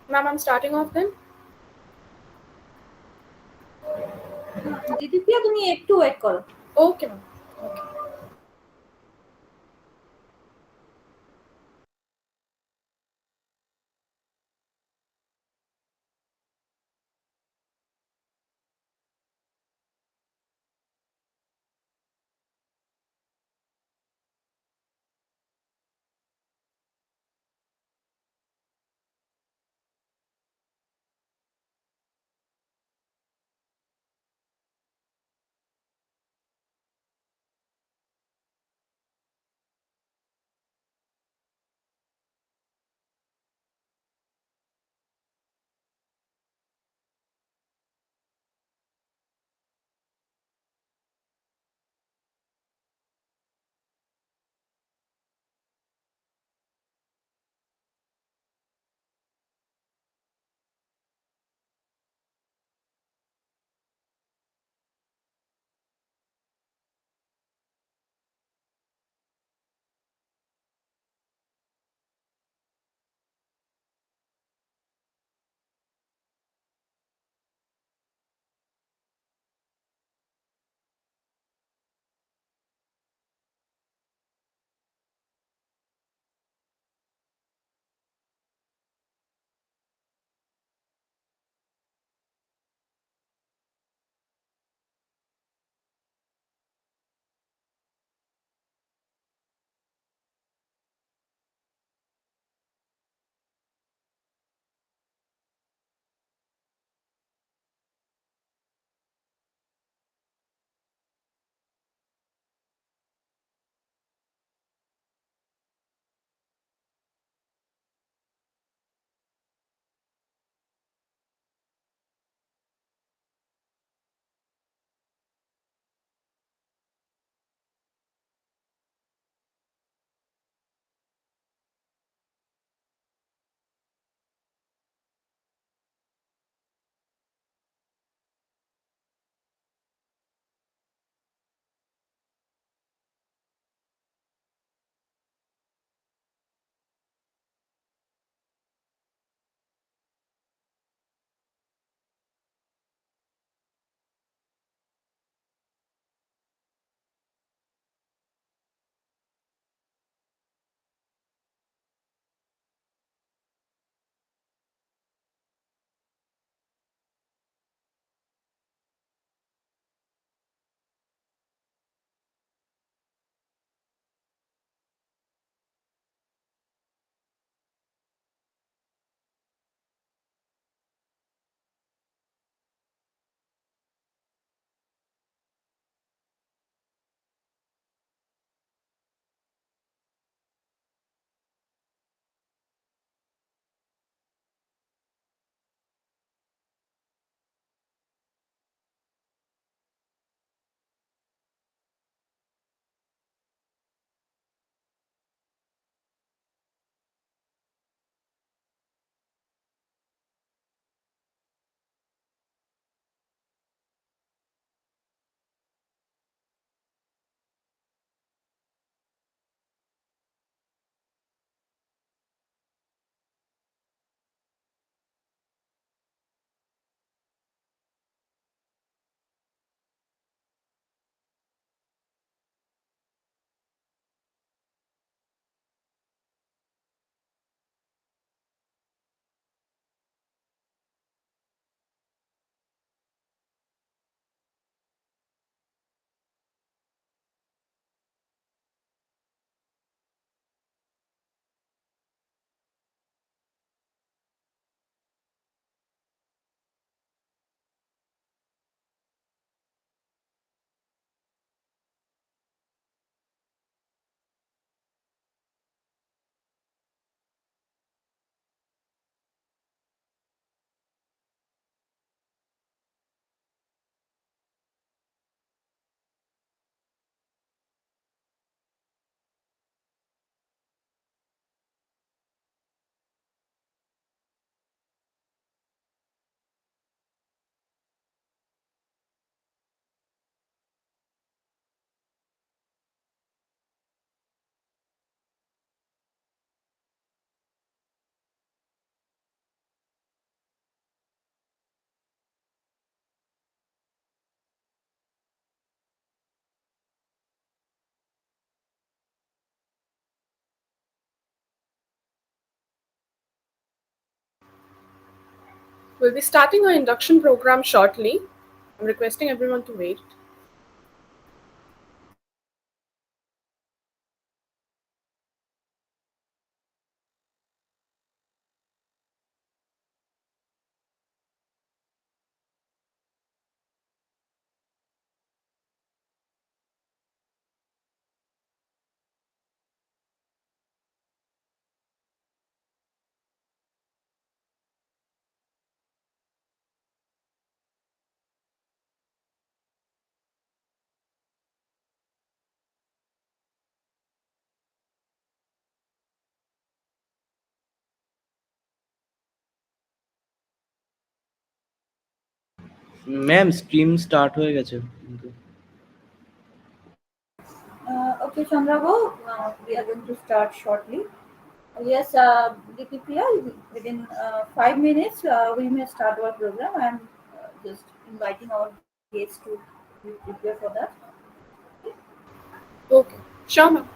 Ma'am, I'm starting off then. দিদি প্রিয়া তুমি একটু ওয়েট করো। Okay, ma'am. We'll be starting our induction program shortly. I'm requesting everyone to wait. Ma'am stream start হয়ে গেছে কিন্তু Okay, Chandrago, we are going to start shortly. Yes, Priya, within 5 minutes, we may start our program. I am just inviting our guests to prepare for that. Okay, sure, ma'am.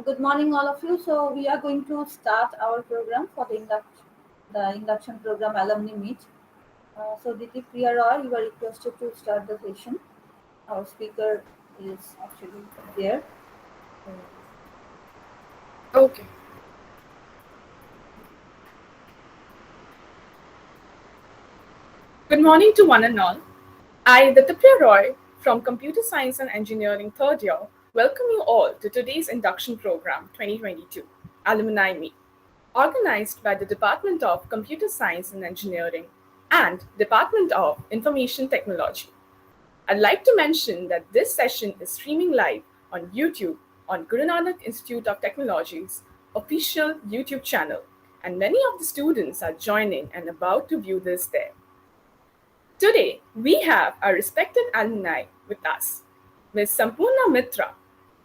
Good morning, all of you. So we are going to start our program for the induction program Alumni Meet. So Priya Roy, you are requested to start the session. Our speaker is actually there. So, Okay. Good morning to one and all. I, Dept Roy, from Computer Science and Engineering third year, welcome you all to today's induction program 2022, Alumni Meet, organized by the Department of Computer Science and Engineering and Department of Information Technology. I'd like to mention that this session is streaming live on YouTube on Guru Nanak Institute of Technology's official YouTube channel, and many of the students are joining and about to view this there. Today, we have our respected alumni with us, Ms. Sampurna Mitra.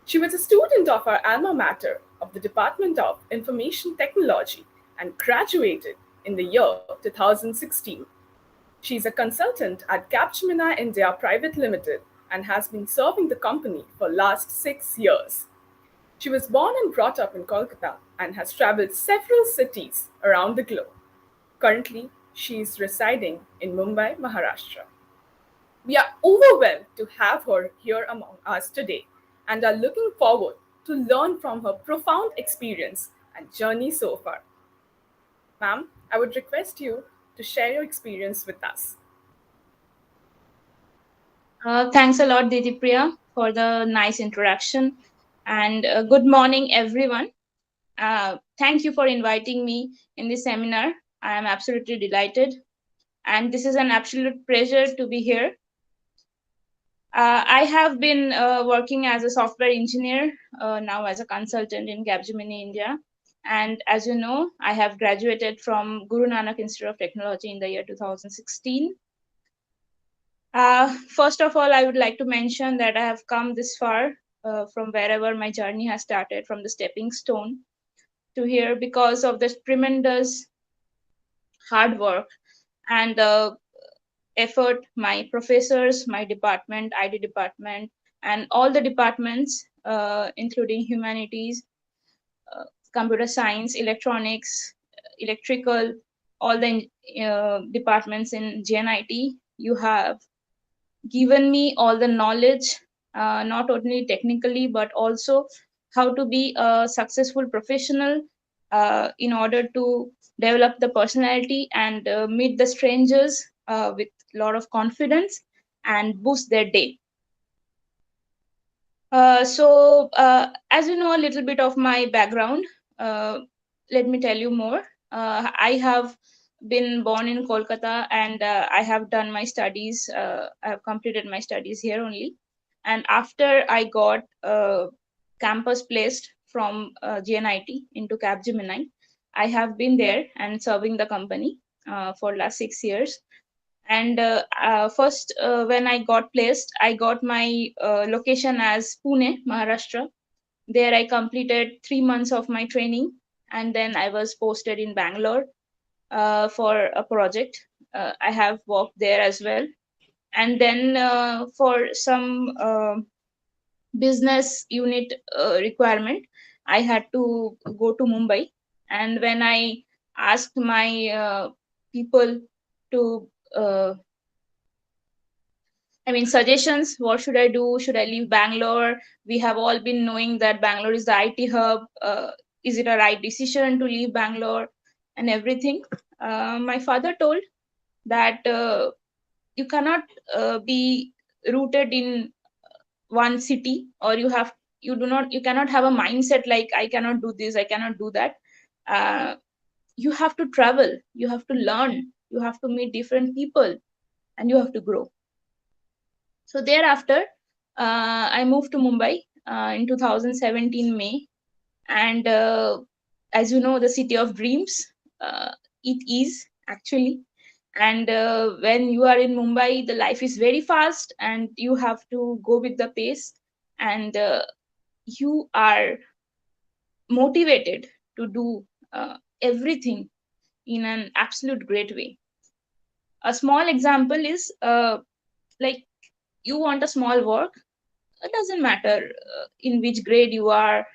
She was a student of our alma mater of the Department of Information Technology and graduated in the year 2016. She is a consultant at Capgemini India Private Limited and has been serving the company for last 6 years. She was born and brought up in Kolkata and has traveled several cities around the globe. Currently, she is residing in Mumbai, Maharashtra. We are overwhelmed to have her here among us today and are looking forward to learn from her profound experience and journey so far. Ma'am, I would request you to share your experience with us. Thanks a lot, Didi Priya, for the nice introduction. And good morning, everyone. Thank you for inviting me in this seminar. I am absolutely delighted. And this is an absolute pleasure to be here. I have been working as a software engineer, now as a consultant in Capgemini India. And as you know, I have graduated from Guru Nanak Institute of Technology in the year 2016. First of all, I would like to mention that I have come this far from wherever my journey has started, from the stepping stone to here, because of the tremendous hard work and the effort my professors, my department, IT department, and all the departments including humanities, computer science, electronics, electrical, all the departments in GNIT. You have given me all the knowledge, not only technically, but also how to be a successful professional in order to develop the personality and meet the strangers with a lot of confidence and boost their day. As you know, a little bit of my background, uh, let me tell you more. I have been born in Kolkata, and I have done my studies. I have completed my studies here only. And after I got campus placed from GNIT into Capgemini, I have been there and serving the company for last 6 years. And first, when I got placed, I got my location as Pune, Maharashtra. There I completed 3 months of my training, and then I was posted in Bangalore for a project. I have worked there as well. And then for some business unit requirement, I had to go to Mumbai. And when I asked my people to uh, I mean, suggestions. What should I do? Should I leave Bangalore? We have all been knowing that Bangalore is the IT hub. Is it a right decision to leave Bangalore and everything? My father told that you cannot be rooted in one city, or you cannot have a mindset like I cannot do this, I cannot do that. Uh, you have to travel, you have to learn, you have to meet different people, and you have to grow. So thereafter, I moved to Mumbai in 2017 May, and as you know, the city of dreams, uh, it is actually. And when you are in Mumbai, the life is very fast, and you have to go with the pace, and you are motivated to do everything in an absolute great way. A small example is like you want a small work. It doesn't matter in which grade you are,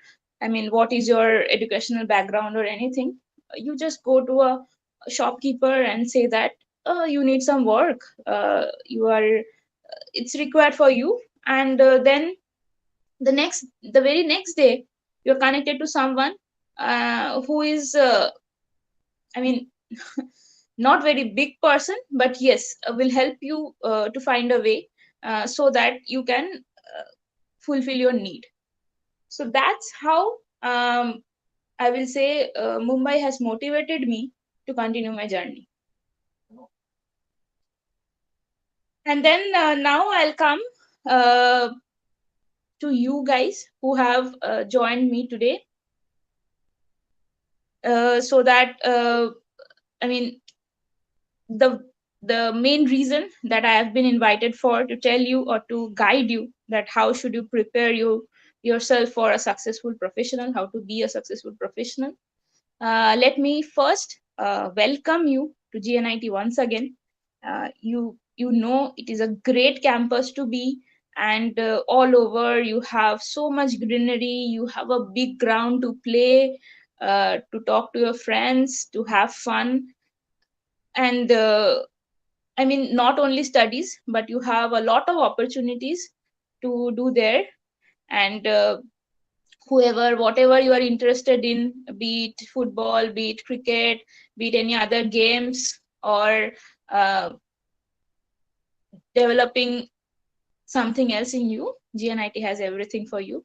I mean, what is your educational background or anything. You just go to a shopkeeper and say that you need some work, you are it's required for you. And then the very next day, you're connected to someone who is I mean, not very big person, but yes, will help you to find a way so that you can fulfill your need. So that's how I will say Mumbai has motivated me to continue my journey. And then now I'll come uh, to you guys who have joined me today, so that I mean, the the main reason that I have been invited for, to tell you or to guide you that how should you prepare yourself for a successful professional, how to be a successful professional. Let me first welcome you to GNIT once again. You know it is a great campus to be, and all over you have so much greenery. You have a big ground to play, to talk to your friends, to have fun, and I mean, not only studies, but you have a lot of opportunities to do there. And whatever you are interested in, be it football, be it cricket, be it any other games, or uh, developing something else in you, GNIT has everything for you.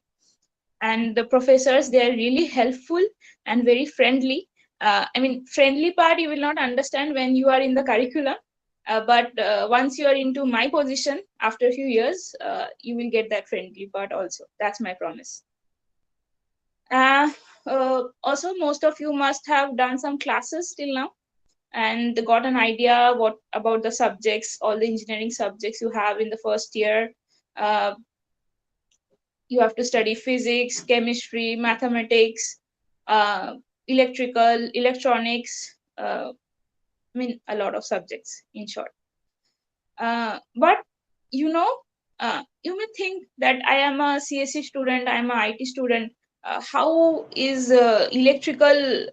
And the professors, they are really helpful and very friendly. I mean, friendly part you will not understand when you are in the curriculum, but once you are into my position after a few years, you will get that friendly part also. That's my promise. uh, Also, most of you must have done some classes till now and got an idea what about the subjects, all the engineering subjects you have in the first year. uh, you have to study physics, chemistry, mathematics, uh, electrical, electronics, I mean, a lot of subjects in short. But you know, You may think that I am a CSE student, I am a IT student. How is electrical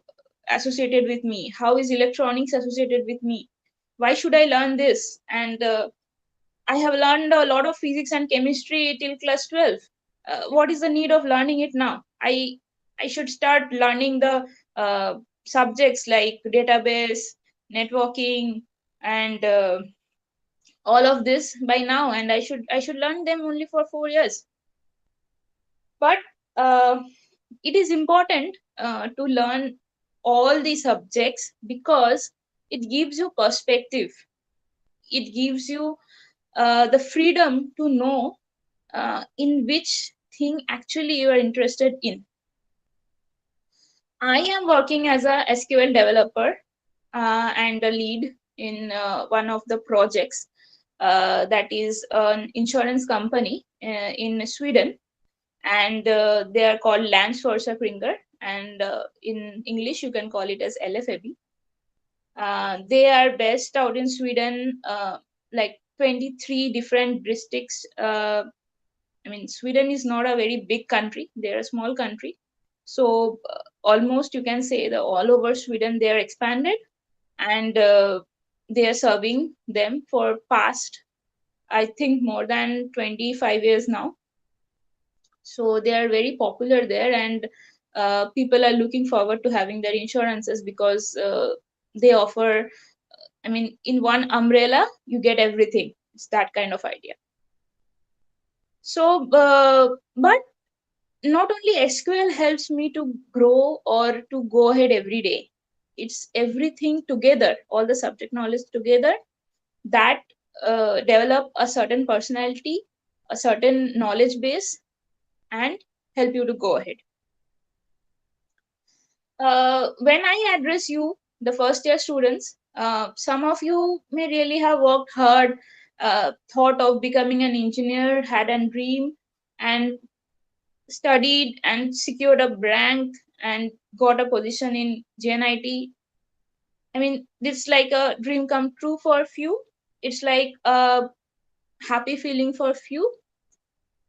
associated with me? How is electronics associated with me? Why should I learn this? And I have learned a lot of physics and chemistry till class 12. What is the need of learning it now? I should start learning the subjects like database, networking, and all of this by now, and I should learn them only for 4 years. But uh, it is important to learn all the subjects because it gives you perspective. It gives you the freedom to know in which thing actually you are interested in. I am working as a SQL developer and a lead in one of the projects that is an insurance company in Sweden, and they are called Landsforsabringer, and in English you can call it as LFAB. They are based out in Sweden, like 23 different districts. I mean, Sweden is not a very big country; they're a small country, so almost you can say that all over Sweden they are expanded, and they are serving them for past, I think, more than 25 years now. So they are very popular there, and people are looking forward to having their insurances because they offer, I mean, in one umbrella you get everything. It's that kind of idea. So but not only SQL helps me to grow or to go ahead every day, it's everything together, all the subject knowledge together, that develop a certain personality, a certain knowledge base, and help you to go ahead. When I address you, the first year students, some of you may really have worked hard, thought of becoming an engineer, had a dream, and studied and secured a rank and got a position in JNIT. I mean, it's like a dream come true for a few. It's like a happy feeling for a few.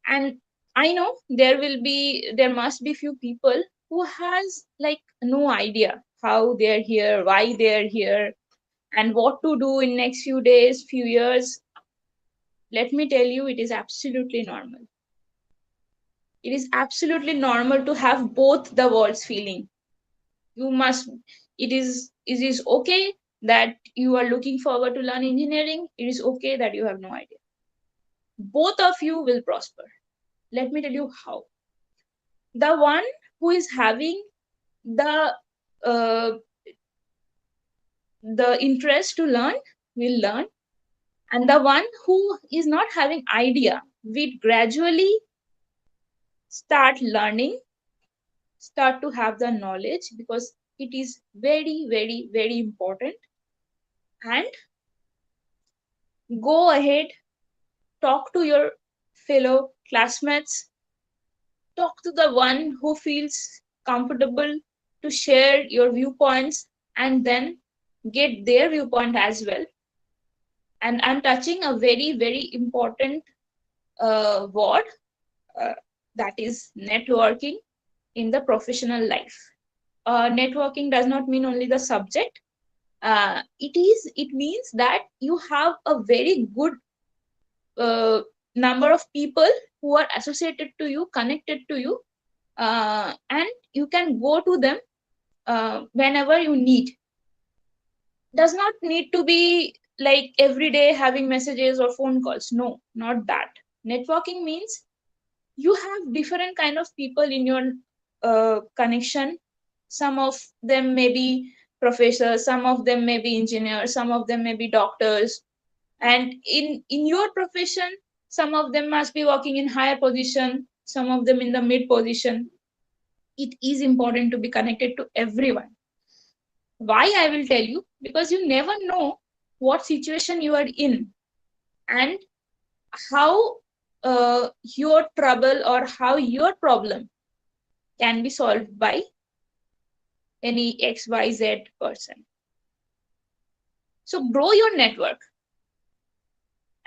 And I know there must be few people who has like no idea how they're here, why they're here, and what to do in next few days, few years. Let me tell you, it is absolutely normal. It is absolutely normal to have both the worlds feeling. You must, it is okay that you are looking forward to learn engineering. It is okay that you have no idea. Both of you will prosper. Let me tell you how. The one who is having uh, the interest to learn will learn, and the one who is not having idea will gradually start learning, start to have the knowledge, because it is very very very important. And go ahead, talk to your fellow classmates, talk to the one who feels comfortable to share your viewpoints, and then get their viewpoint as well. And I'm touching a very very important word, uh, that is networking in the professional life. Networking does not mean only the subject. It means that you have a very good uh, number of people who are associated to you, connected to you, and you can go to them whenever you need. Does not need to be like every day having messages or phone calls. No, not that. Networking means you have different kind of people in your connection. Some of them may be professors, some of them may be engineers, some of them may be doctors, and in your profession some of them must be working in higher position, some of them in the mid position. It is important to be connected to everyone. Why I will tell you, because you never know what situation you are in, and how your trouble or how your problem can be solved by any XYZ person. So grow your network.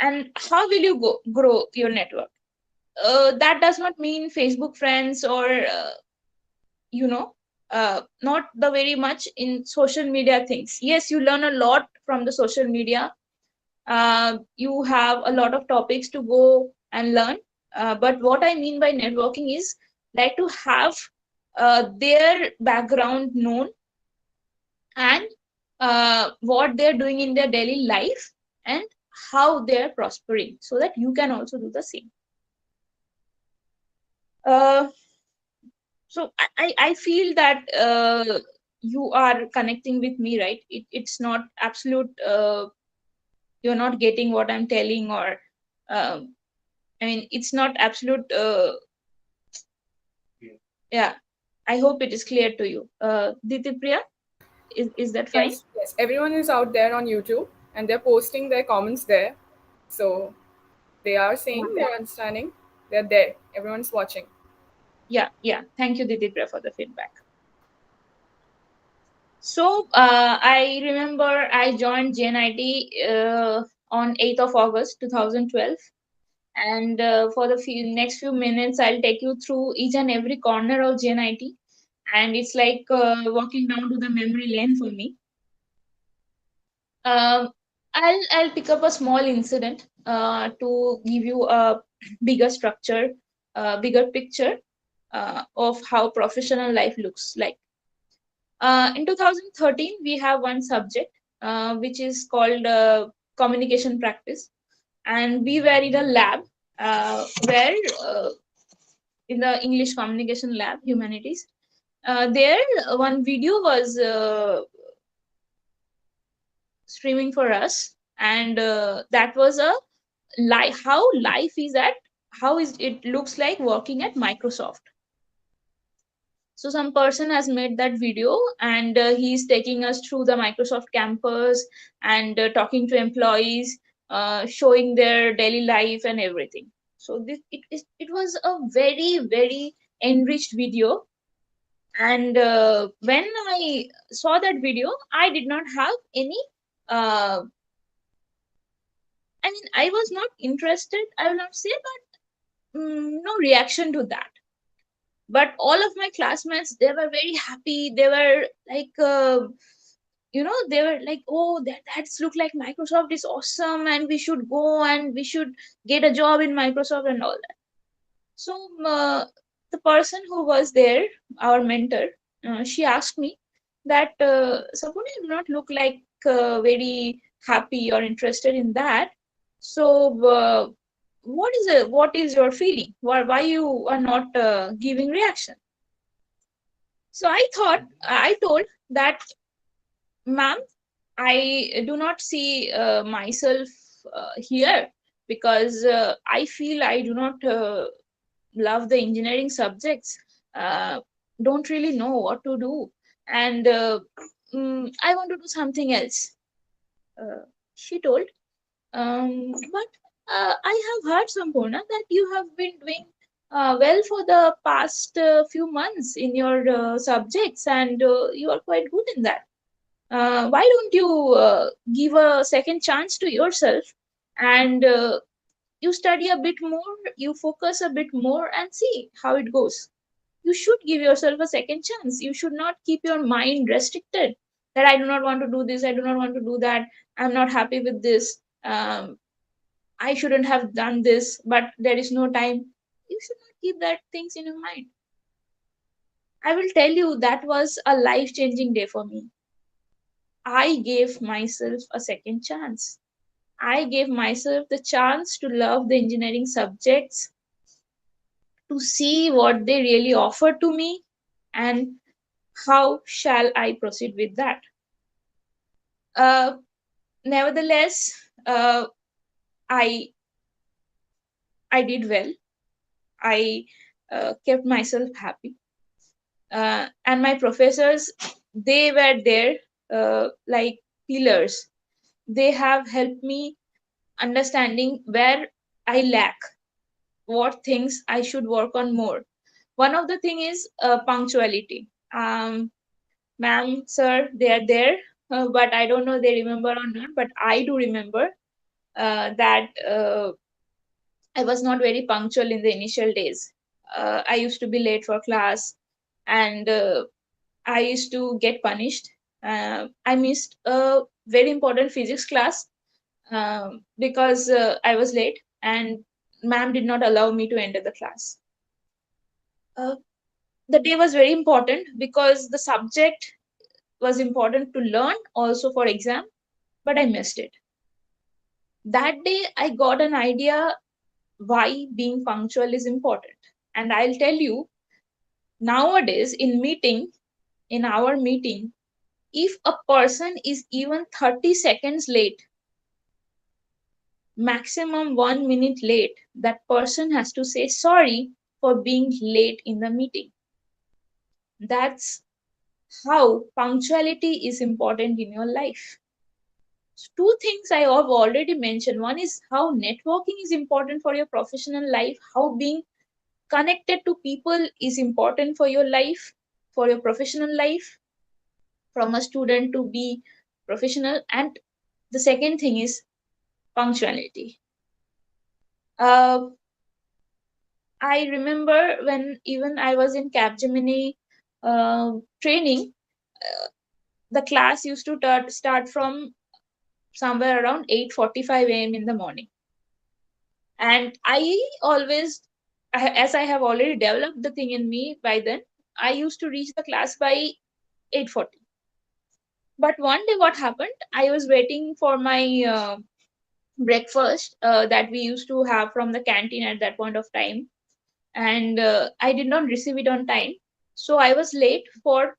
And how will you grow your network? That does not mean Facebook friends or you know not the very much in social media things. Yes, you learn a lot from the social media. You have a lot of topics to go and learn. But what I mean by networking is like to have their background known, and what they're doing in their daily life, and how they're prospering, so that you can also do the same. uh, so I feel that you are connecting with me, right? It's not absolute you're not getting what I'm telling, or um, I mean, it's not absolute yeah. I hope it is clear to you. Ditipriya, is that fine? Yes, yes. Everyone is out there on YouTube and they're posting their comments there. So they are saying Yeah. they're understanding. They're there. Everyone's watching. Yeah, thank you, Ditipriya, for the feedback. So I remember I joined JNIT on 8th of August 2012. And for the next few minutes, I'll take you through each and every corner of JNIT. And it's like walking down to the memory lane for me. Um, I'll pick up a small incident to give you a bigger structure, bigger picture of how professional life looks like. In 2013, we have one subject which is called communication practice, and we were in a lab where in the English communication lab, humanities. There, one video was streaming for us, and that was a how life is at how is it looks like working at Microsoft. So some person has made that video, and he's taking us through the Microsoft campus, and talking to employees, showing their daily life and everything. So it was a very very enriched video. And when I saw that video, I did not have any uh, I mean, I was not interested, I will not say, but no reaction to that. But all of my classmates, they were very happy. They were like they were like, oh, that's look like Microsoft is awesome, and we should go and we should get a job in Microsoft and all that. So the person who was there, our mentor, she asked me that Sapuna, you do not look like very happy or interested in that. So what is your feeling? Why you are not giving reaction? So I told that, ma'am, I do not see myself here, because I feel I do not love the engineering subjects, uh, don't really know what to do, and I want to do something else. Uh, she told, but I have heard, Sampurna, that you have been doing well for the past few months in your subjects, and you are quite good in that. Why don't you give a second chance to yourself, and you study a bit more, you focus a bit more, and see how it goes? You should give yourself a second chance. You should not keep your mind restricted, that I do not want to do this, I do not want to do that, I'm not happy with this, I shouldn't have done this, but there is no time. You should not keep that things in your mind. I will tell you, that was a life changing day for me. I gave myself a second chance. I gave myself the chance to love the engineering subjects, to see what they really offer to me, and how shall I proceed with that. Nevertheless, I I did well. I kept myself happy, and my professors, they were there like pillars. They have helped me understanding where I lack, what things I should work on more. One of the thing is punctuality. Ma'am, sir, they are there, but I don't know they remember or not. But I do remember. that I was not very punctual in the initial days. I used to be late for class, and I used to get punished. I missed a very important physics class because I was late, and ma'am did not allow me to enter the class. Uh, the day was very important because the subject was important to learn also for exam, but I missed it. That day, I got an idea why being punctual is important. And I'll tell you, nowadays in our meeting, if a person is even 30 seconds late, maximum 1 minute late, that person has to say sorry for being late in the meeting. That's how punctuality is important in your life. So two things I have already mentioned. One is how networking is important for your professional life, how being connected to people is important for your life, for your professional life, from a student to be professional. And the second thing is punctuality. uh, I remember when even I was in Capgemini training, the class used to start from somewhere around 8:45 a.m. in the morning. And I always, as I have already developed the thing in me by then, I used to reach the class by 8:40. But one day what happened, I was waiting for my breakfast that we used to have from the canteen at that point of time, and I did not receive it on time. So I was late for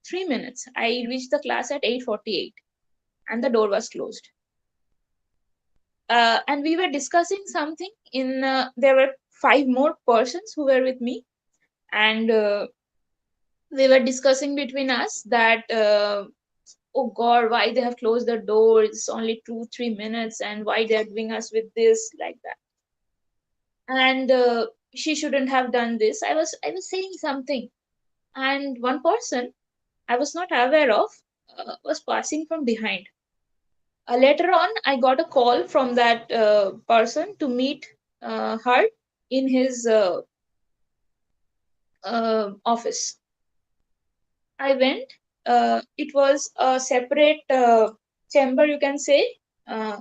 3 minutes. I reached the class at 8:48, and the door was closed. And we were discussing something. There were five more persons who were with me, and we were discussing between us that oh god, why they have closed the door, it's only 2 3 minutes, and why they are doing us with this like that. And she shouldn't have done this. I was saying something, and one person I was not aware of was passing from behind. Later on, I got a call from that person to meet her in his office. I went. It was a separate chamber, you can say. Uh,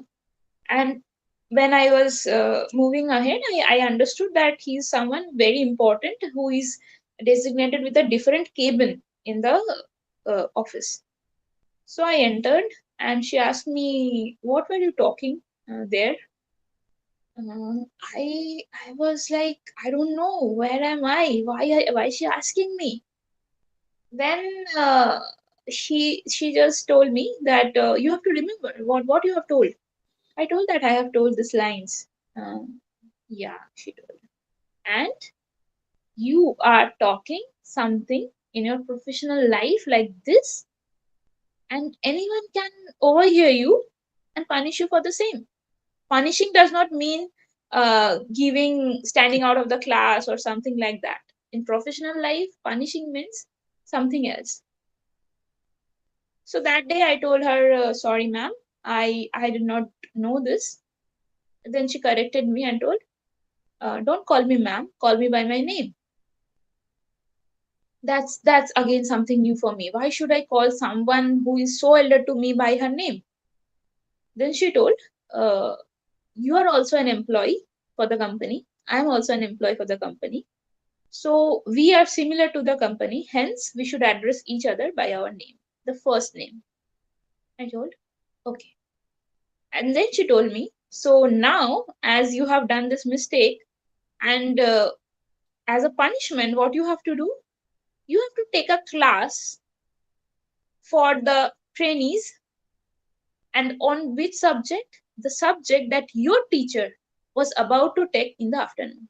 and when I was moving ahead, I understood that he's someone very important who is designated with a different cabin in the office. So I entered, and she asked me, "What were you talking there?" I was like, "I don't know. Where am I? Why is she asking me?" Then she just told me that you have to remember what you have told. I told that I have told these lines. Yeah, she told. And you are talking something in your professional life like this, and anyone can overhear you and punish you for the same. Punishing does not mean giving standing out of the class or something like that. In professional life, punishing means something else. So that day I told her, sorry ma'am, I did not know this. Then she corrected me and told, don't call me ma'am, call me by my name. That's again something new for me. Why should I call someone who is so elder to me by her name? Then she told, uh, you are also an employee for the company. I am also an employee for the company. So we are similar to the company, hence we should address each other by our name, the first name. I told, okay. And then she told me, so now as you have done this mistake, and as a punishment, what you have to do, you have to take a class for the trainees, and on which subject? The subject that your teacher was about to take in the afternoon.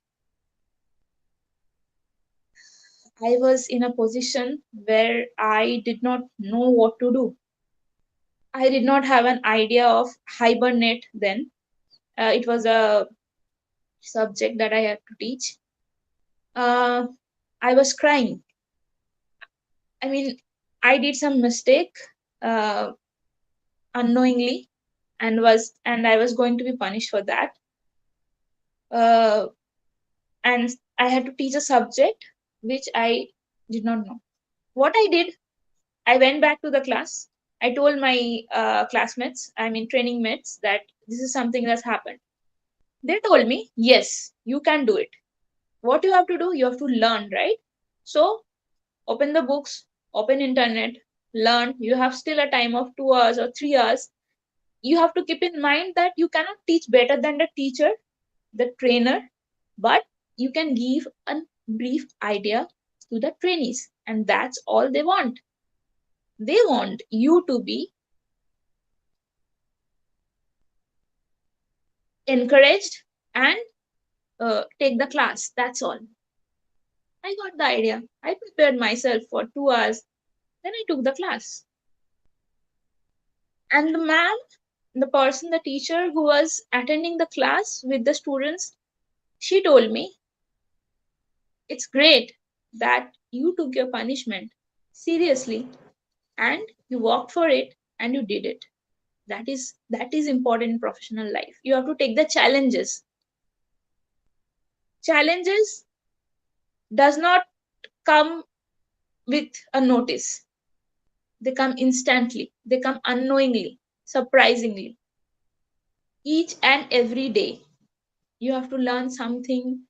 I was in a position where I did not know what to do. I did not have an idea of hibernate then. It was a subject that I had to teach. Uh, I was crying. I mean, I did some mistake uh, unknowingly. and I was going to be punished for that. Uh, and I had to teach a subject which I did not know. What I did, I went back to the class. I told my classmates, I mean training mates, that this is something that's happened. They told me, yes, you can do it. What you have to do, you have to learn, right? So open the books, open internet, learn. You have still a time of 2 hours or 3 hours. You have to keep in mind that you cannot teach better than the teacher, the trainer, but you can give a brief idea to the trainees, and that's all they want. They want you to be encouraged and take the class. That's all. I got the idea. I prepared myself for 2 hours, then I took the class. And the ma'am, the person, the teacher who was attending the class with the students, she told me, it's great that you took your punishment seriously and you walked for it and you did it. That is important in professional life. You have to take the challenges. Challenges does not come with a notice. They come instantly. They come unknowingly, surprisingly. Each and every day, you have to learn something,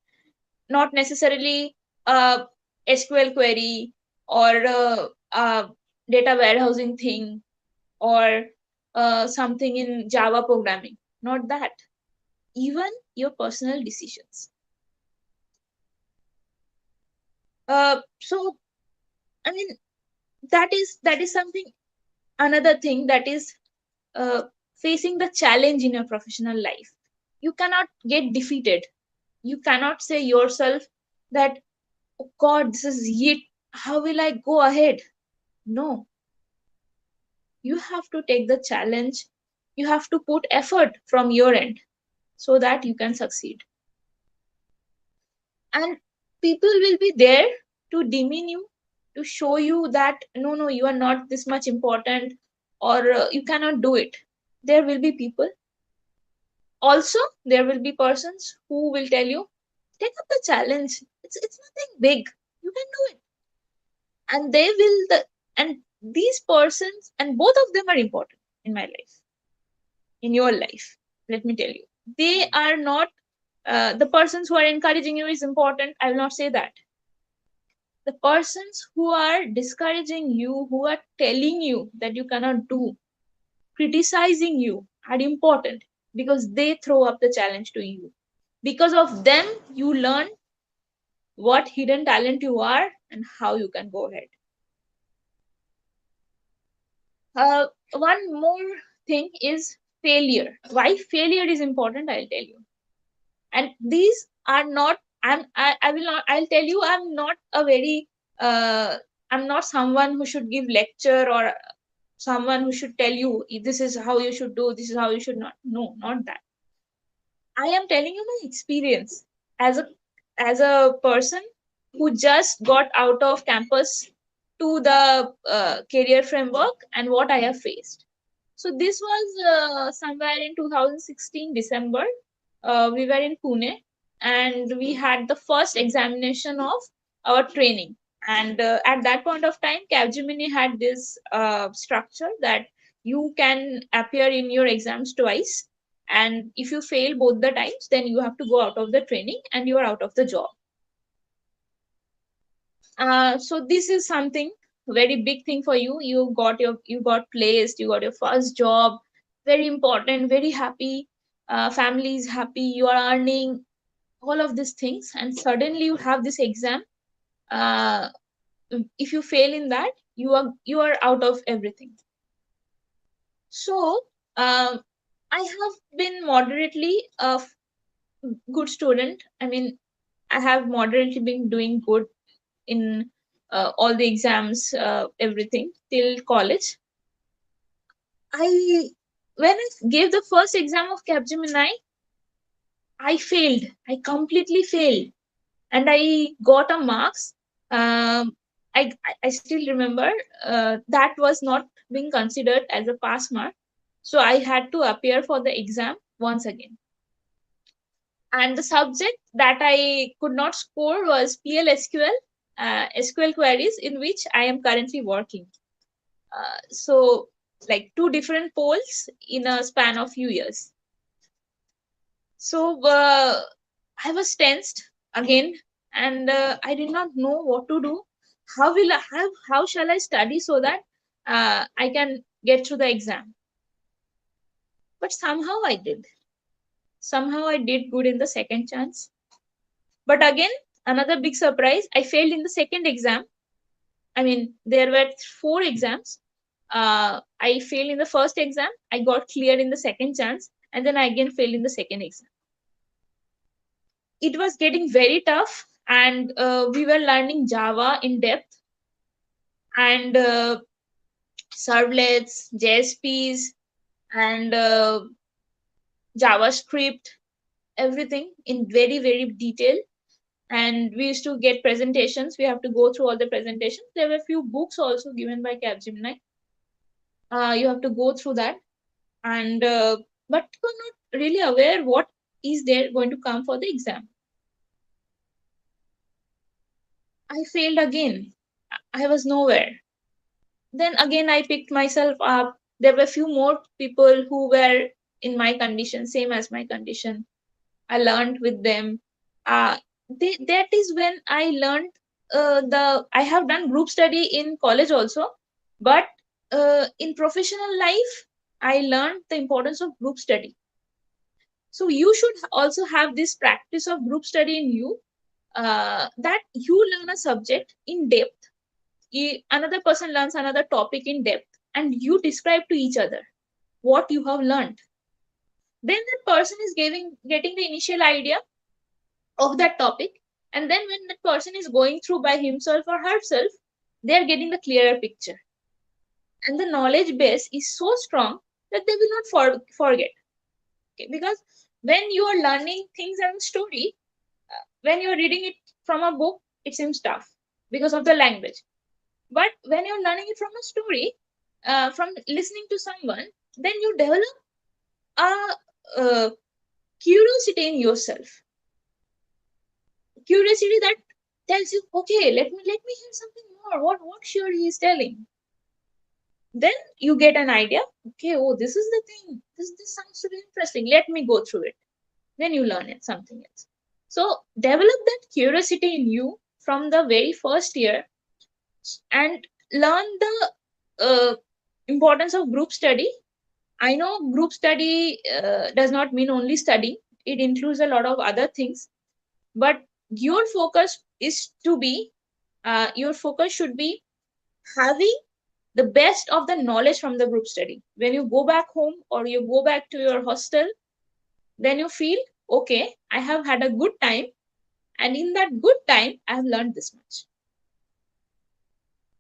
not necessarily a SQL query or a data warehousing thing or something in Java programming. Not that. Even your personal decisions. So I mean, that is something, another thing, that is uh, facing the challenge in your professional life. You cannot get defeated. You cannot say yourself that, oh God, this is it. How will I go ahead? No, you have to take the challenge. You have to put effort from your end so that you can succeed. And people will be there to demean you, to show you that no, no, you are not this much important, or you cannot do it. There will be people. Also, there will be persons who will tell you, take up the challenge. It's nothing big. You can do it. And they will and these persons, and both of them are important in my life, in your life. Let me tell you, they are not the persons who are encouraging you is important. I will not say that. The persons who are discouraging you, who are telling you that you cannot do, criticizing you, are important, because they throw up the challenge to you. Because of them, you learn what hidden talent you are and how you can go ahead. One more thing is failure. Why failure is important, I'll tell you. And these are not, I will not, I'll tell you, uh, I'm not someone who should give lecture, or someone who should tell you this is how you should do, this is how you should not. No, not that. I am telling you my experience as a person who just got out of campus to the career framework, and what I have faced. So this was somewhere in 2016 December. We were in Pune, and we had the first examination of our training. And at that point of time, Capgemini had this structure that you can appear in your exams twice, and if you fail both the times, then you have to go out of the training and you are out of the job. So this is something very big thing for you. You got placed, you got your first job, very important, very happy, family is happy, you are earning, all of these things, and suddenly you have this exam. uh, if you fail in that, you are out of everything. So I have been moderately a good student. I mean, I have moderately been doing good in all the exams, everything till college. I When I gave the first exam of Capgemini, I failed. I completely failed, and I got a marks. I still remember that was not being considered as a pass mark. So I had to appear for the exam once again. And the subject that I could not score was PLSQL, SQL queries, in which I am currently working. So like two different poles in a span of few years. So I was tensed again, and I did not know what to do. How shall I study so that I can get through the exam? But somehow I did. Somehow I did good in the second chance. But again, another big surprise, I failed in the second exam. I mean, there were 4 exams. I failed in the first exam, I got cleared in the second chance, and then I again failed in the second exam. It was getting very tough, and we were learning Java in depth, and servlets, JSPs, and JavaScript, everything in very, very detail. And we used to get presentations. We have to go through all the presentations. There were a few books also given by Capgemini. You have to go through that, and but you are not really aware what is there going to come for the exam. I failed again. I was nowhere. Then again I picked myself up. There were few more people who were in my condition, same as my condition. I learned with them. That is when I learned the I have done group study in college also, but in professional life I learned the importance of group study. So you should also have this practice of group study in you, that you learn a subject in depth, another person learns another topic in depth, and you describe to each other what you have learned. Then that person is getting the initial idea of that topic, and then when that person is going through by himself or herself, they are getting the clearer picture, and the knowledge base is so strong that they will not forget. Okay? Because when you are learning things as a story, when you are reading it from a book, it seems tough because of the language. But when you're learning it from a story, from listening to someone, then you develop a curiosity in yourself. Curiosity that tells you, okay, let me hear something more. What sure he is telling. Then you get an idea. Okay, oh, this is the thing. This sounds to be interesting. Let me go through it. Then you learn it something else. So develop that curiosity in you from the very first year, and learn the importance of group study. I know group study does not mean only studying, it includes a lot of other things. But your focus is to be, your focus should be having the best of the knowledge from the group study. When you go back home or you go back to your hostel, then you feel, okay, I have had a good time, and in that good time, I have learned this much.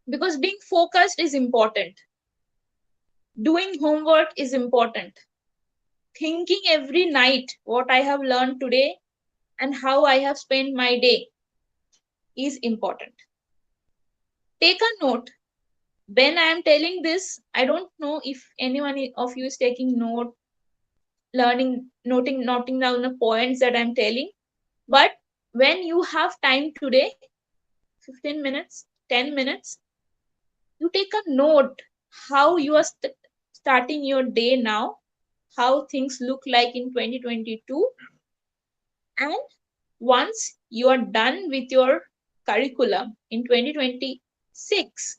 Because being focused is important. Doing homework is important. Thinking every night what I have learned today and how I have spent my day is important. Take a note. When I am telling this, I don't know if anyone of you is taking note, noting down the points that I'm telling. But when you have time today, 15 minutes, 10 minutes, you take a note how you are starting your day now, how things look like in 2022, and once you are done with your curriculum in 2026,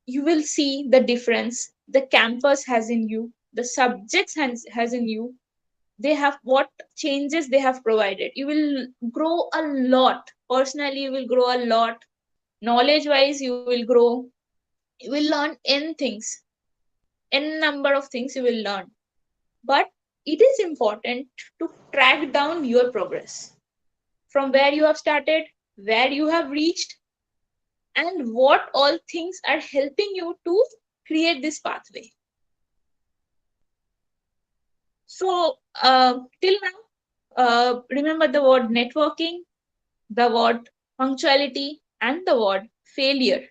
you will see the difference the campus has in you, the subjects has in you, they have what changes they have provided. You will grow a lot. Personally, you will grow a lot. Knowledge wise, you will grow. You will learn n things, n number of things you will learn. But it is important to track down your progress from where you have started, where you have reached, and what all things are helping you to create this pathway. So, till now, remember the word networking, the word punctuality, and the word failure.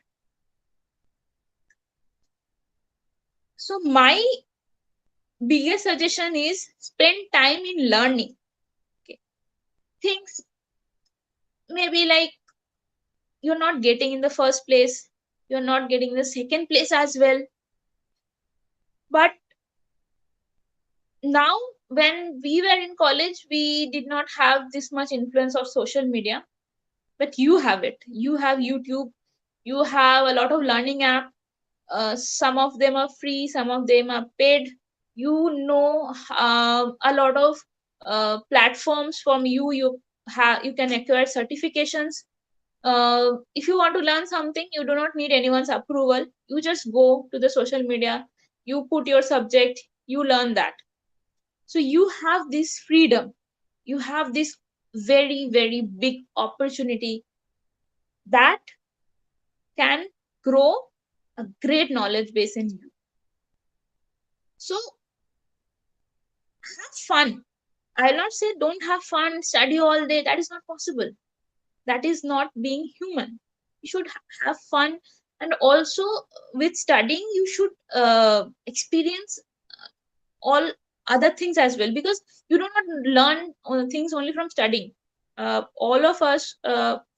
So my biggest suggestion is spend time in learning. Okay. Things maybe like you're not getting in the first place, you're not getting the second place as well. But now, when we were in college, we did not have this much influence of social media, but you have it. You have YouTube, you have a lot of learning app. Some of them are free, some of them are paid. A lot of platforms from you can acquire certifications. If you want to learn something, you do not need anyone's approval. You just go to the social media, you put your subject, you learn that. So you have this freedom, you have this very, very big opportunity that can grow a great knowledge base in you. So have fun. I'll not say don't have fun, study all day. That is not possible. That is not being human. You should have fun, and also with studying, you should experience all other things as well, because you do not learn things only from studying. All of us,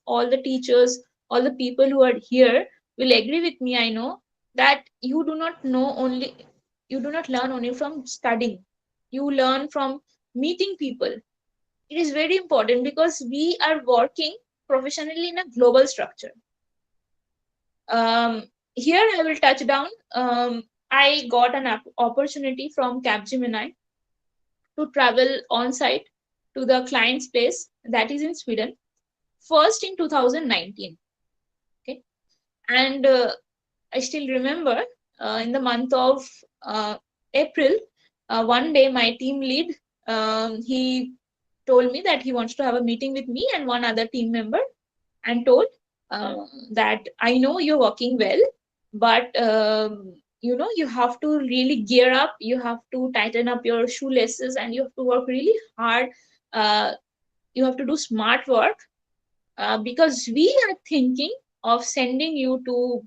all the teachers, all the people who are here will agree with me, I know, that you do not learn only from studying. You learn from meeting people. It is very important because we are working professionally in a global structure. um, Here I will touch down. I got an opportunity from Capgemini to travel on site to the client's place that is in Sweden, first in 2019. Okay. And I still remember in the month of April, one day my team lead, he told me that he wants to have a meeting with me and one other team member, and told uh, that I know you're working well, but you have to really gear up, you have to tighten up your shoelaces, and you have to work really hard. uh, you have to do smart work, because we are thinking of sending you to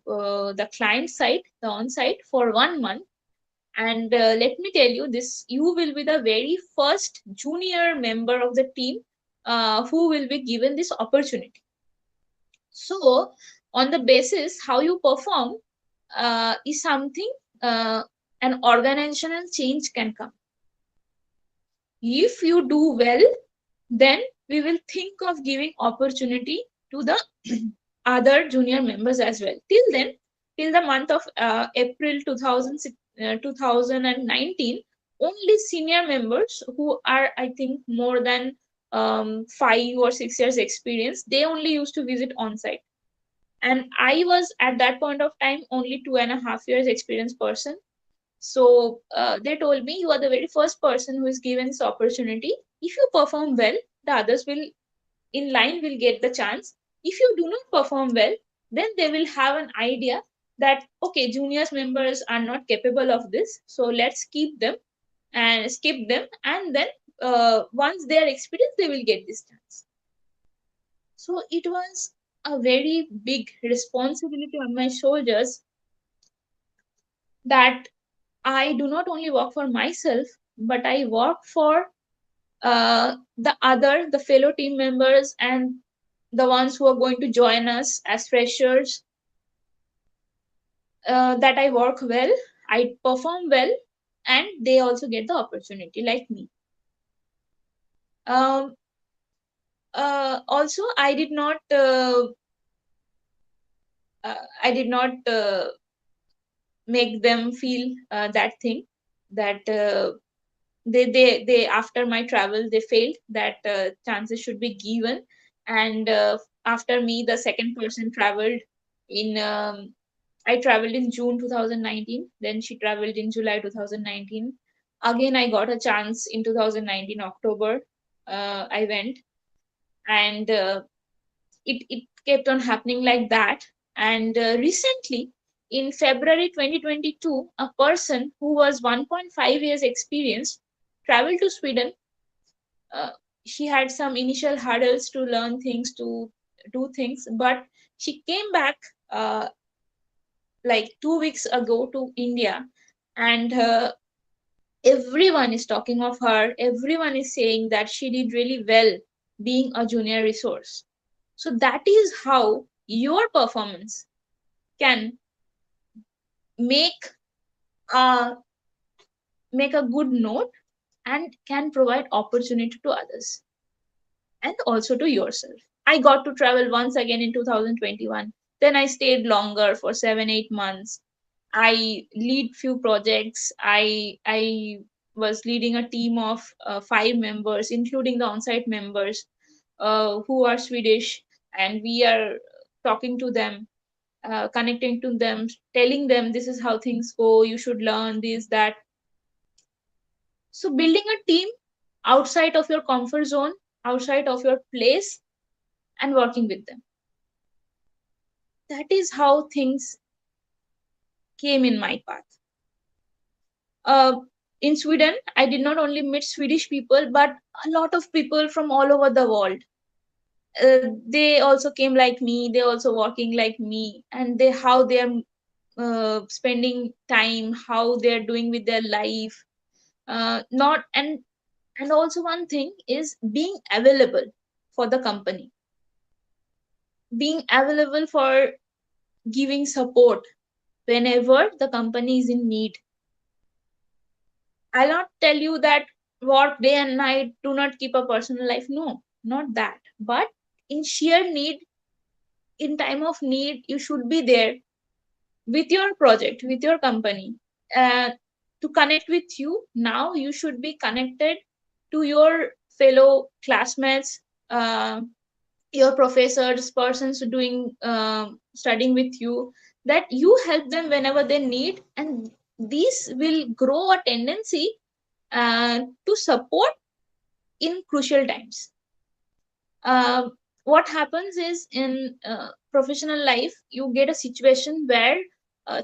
the client site, the on site, for 1 month. And let me tell you this, you will be the very first junior member of the team who will be given this opportunity. So on the basis how you perform is something an organizational change can come. If you do well, then we will think of giving opportunity to the other junior members as well. Till then, till the month of April 2019, only senior members who are, I think, more than 5 or 6 years experience, they only used to visit on site. And I was at that point of time only 2.5 years experienced person. So they told me, you are the very first person who is given this opportunity. If you perform well, the others will in line will get the chance. If you do not perform well, then they will have an idea that okay, juniors members are not capable of this, so let's keep them and skip them, and then once they are experienced, they will get this chance. So it was a very big responsibility on my shoulders, that I do not only work for myself, but I work for the fellow team members, and the ones who are going to join us as freshers. That I work well, I perform well, and they also get the opportunity like me. Um, Also, I did not make them feel that thing, that they after my travel they failed, that chances should be given. And after me, the second person traveled in I traveled in June 2019, then she traveled in July 2019. Again, I got a chance in 2019 October. I went, and it kept on happening like that. And recently, in February 2022, a person who was 1.5 years experienced traveled to Sweden. uh, she had some initial hurdles to learn things, to do things, but she came back like 2 weeks ago to India, and everyone is talking of her. Everyone is saying that she did really well being a junior resource. So that is how your performance can make a good note and can provide opportunity to others and also to yourself. I got to travel once again in 2021. Then I stayed longer for 7 8 months. I lead few projects. I was leading a team of 5 members, including the on-site members who are Swedish, and we are talking to them, connecting to them, telling them this is how things go. You should learn this, that. So building a team outside of your comfort zone, outside of your place, and working with them. That is how things came in my path. Uh, in Sweden, I did not only meet Swedish people, but a lot of people from all over the world. They also came like me. They also working like me, and they how they are spending time, how they are doing with their life. Not and also one thing is being available for the company, being available for giving support whenever the company is in need. I'll not tell you that work day and night, do not keep a personal life. No, not that. But in sheer need, in time of need, you should be there with your project, with your company. Uh, to connect with you, now you should be connected to your fellow classmates, uh, your professors, persons doing studying with you, that you help them whenever they need, and this will grow a tendency to support in crucial times. Uh, what happens is in professional life, you get a situation where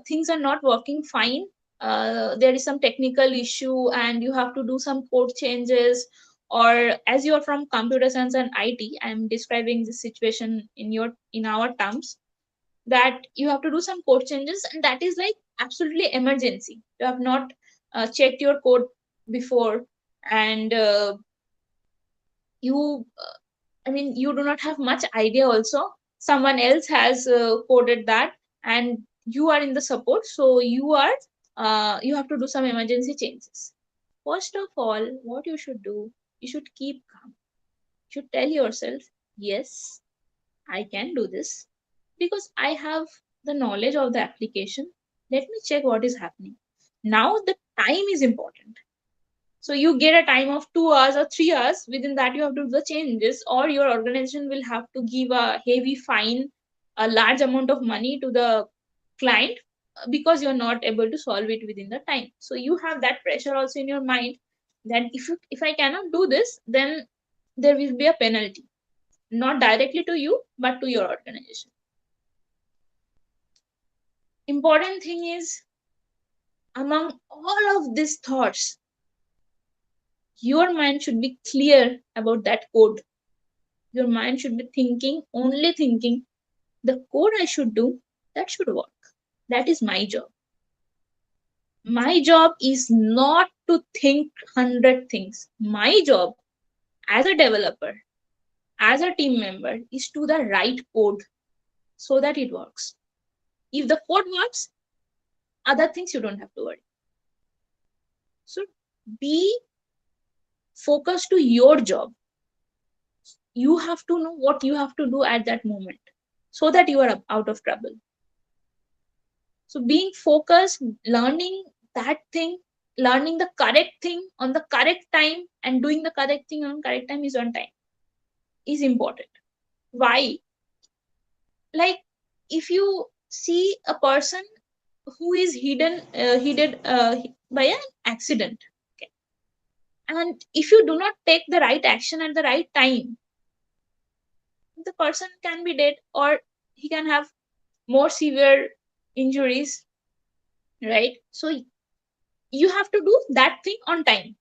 things are not working fine. There is some technical issue, and you have to do some code changes. Or as you are from computer science and IT, I'm describing this situation in our terms, that you have to do some code changes, and that is like absolutely emergency. You have not checked your code before, and you I mean, you do not have much idea also. Someone else has coded that, and you are in the support, so you have to do some emergency changes. First of all, what you should do, you should keep calm. You should tell yourself, yes, I can do this because I have the knowledge of the application. Let me check what is happening. Now the time is important. So you get a time of 2 hours or 3 hours. Within that, you have to do the changes, or your organization will have to give a heavy fine, a large amount of money to the client because you're not able to solve it within the time. So you have that pressure also in your mind that if I cannot do this, then there will be a penalty, not directly to you but to your organization. Important thing is, among all of these thoughts, your mind should be clear about that code. Your mind should be thinking, only thinking, the code I should do, that should work. That is my job. My job is not to think 100 things. My job as a developer, as a team member, is to the right code so that it works. If the code works, other things you don't have to worry. So be focused to your job. You have to know what you have to do at that moment so that you are out of trouble. So being focused, learning that thing, learning the correct thing on the correct time, and doing the correct thing on correct time is on time, is important. Why? Like, if you see a person who is hidden by an accident, okay, and if you do not take the right action at the right time, the person can be dead, or he can have more severe injuries, right? So you have to do that thing on time.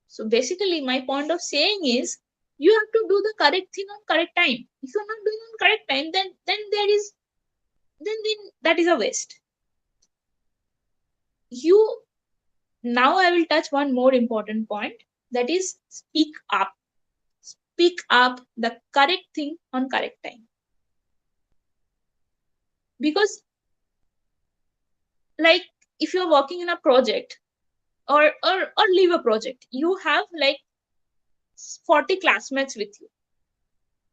So basically, my point of saying is, you have to do the correct thing on correct time. If you're not doing on correct time, then there is then that is a waste. You Now I will touch one more important point, that is speak up. Speak up the correct thing on correct time. Because like if you're working in a project or leave a project, you have like 40 classmates with you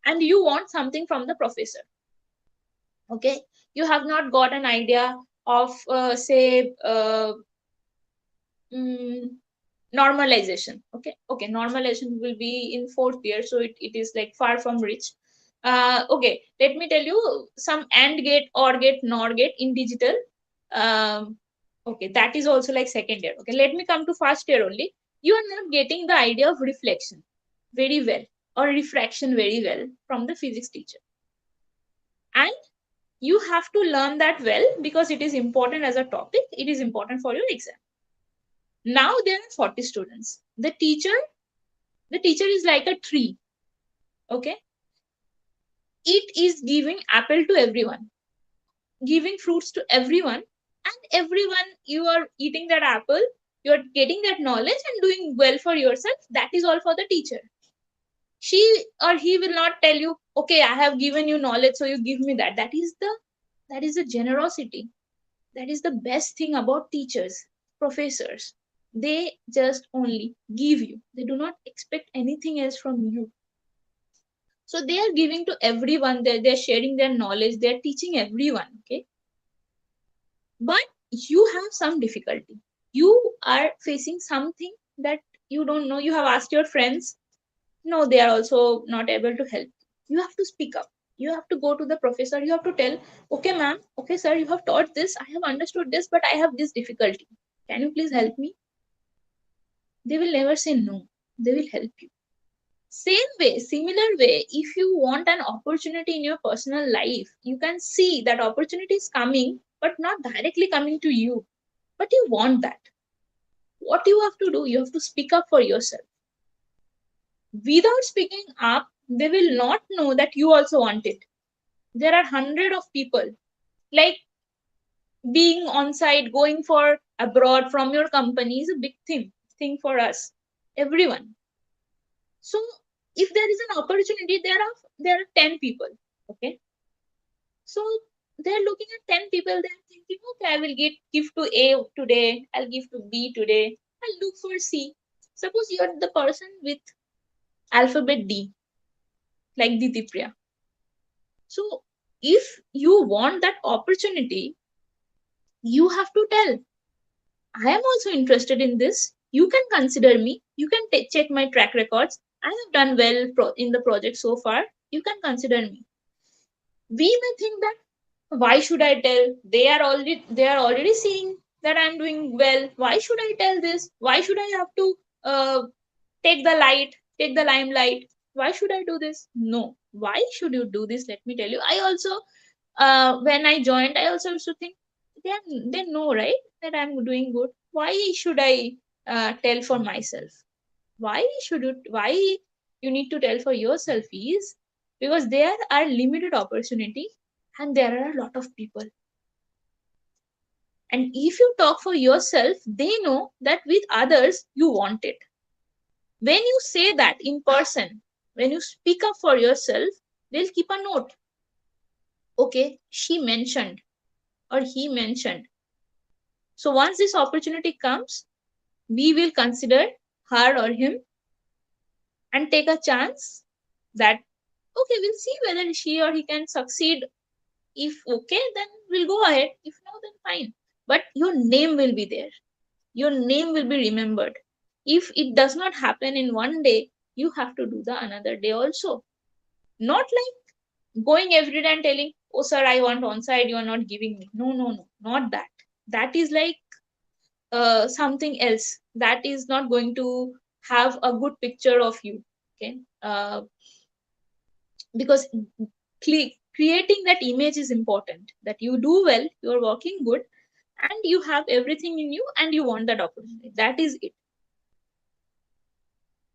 and you want something from the professor. Okay, you have not got an idea of say mm, normalization. Okay, normalization will be in fourth year, so it is like far from rich. Okay, let me tell you some AND gate, OR gate, NOR gate in digital. Okay, that is also like second year. Okay, let me come to first year only. You are not getting the idea of reflection very well or refraction very well from the physics teacher, and you have to learn that well because it is important as a topic, it is important for your exam. Now there are 40 students. The teacher is like a tree. Okay, it is giving apple to everyone, giving fruits to everyone, and everyone, you are eating that apple, you are getting that knowledge and doing well for yourself. That is all for the teacher. She or he will not tell you, okay, I have given you knowledge, so you give me that. That is the generosity. That is the best thing about teachers, professors. They just only give you, they do not expect anything else from you. So they are giving to everyone, they're sharing their knowledge, they're teaching everyone. Okay, but you have some difficulty, you are facing something that you don't know, you have asked your friends, no, they are also not able to help. You have to speak up, you have to go to the professor, you have to tell, okay ma'am, okay sir, you have taught this, I have understood this, but I have this difficulty, can you please help me? They will never say no, they will help you. Same way, similar way, if you want an opportunity in your personal life, you can see that opportunity is coming but not directly coming to you, but you want that. What you have to do, you have to speak up for yourself. Without speaking up, they will not know that you also want it. There are hundred of people, like being on site, going for abroad from your company is a big thing for us, everyone. So if there is an opportunity, there are 10 people. Okay, so they're looking at 10 people, they're thinking, okay, I will give to A today, I'll give to B today, I'll look for C. Suppose you're the person with alphabet D, like Ditipriya. So if you want that opportunity, you have to tell, I am also interested in this. You can consider me. You can check my track records. I have done well in the project so far. You can consider me. We may think that, why should I tell? They are already seeing that I'm doing well. Why should I tell this? Why should I have to uh, take the limelight? Why should I do this? No. Why should you do this? Let me tell you. I also, when I joined, I also used to think, they know, right, that I'm doing good. Why should I tell for myself? Why you need to tell for yourself is because there are limited opportunity and there are a lot of people. And if you talk for yourself, they know that with others you want it. When you say that in person, when you speak up for yourself, they'll keep a note. Okay, she mentioned or he mentioned. So once this opportunity comes, we will consider her or him and take a chance that, okay, we'll see whether she or he can succeed. If okay, then we'll go ahead. If no, then fine. But your name will be there. Your name will be remembered. If it does not happen in one day, you have to do the another day also. Not like going every day and telling, oh sir, I want on site, you are not giving me. No, no, no, not that. That is like something else. That is not going to have a good picture of you. Okay, because creating that image is important, that you do well, you are working good, and you have everything in you and you want that opportunity. That is it.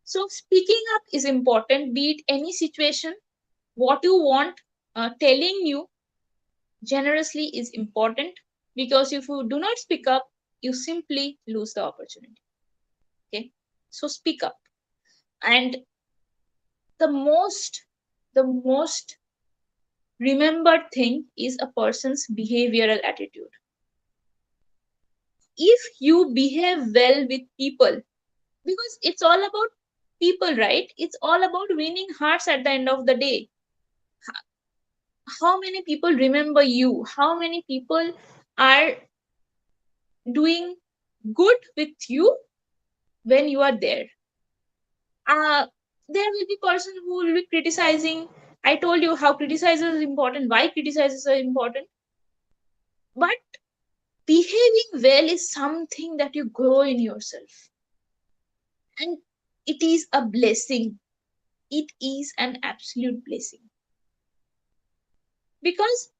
So speaking up is important, be it any situation. What you want, telling you generously is important, because if you do not speak up, you simply lose the opportunity. Okay, so speak up. And the most remembered thing is a person's behavioral attitude. If you behave well with people, because it's all about people, right? It's all about winning hearts at the end of the day. How many people remember you? How many people are doing good with you when you are there? There will be person who will be criticizing. I told you how criticizers is important, why criticizers are important. But behaving well is something that you grow in yourself, and it is a blessing. It is an absolute blessing, because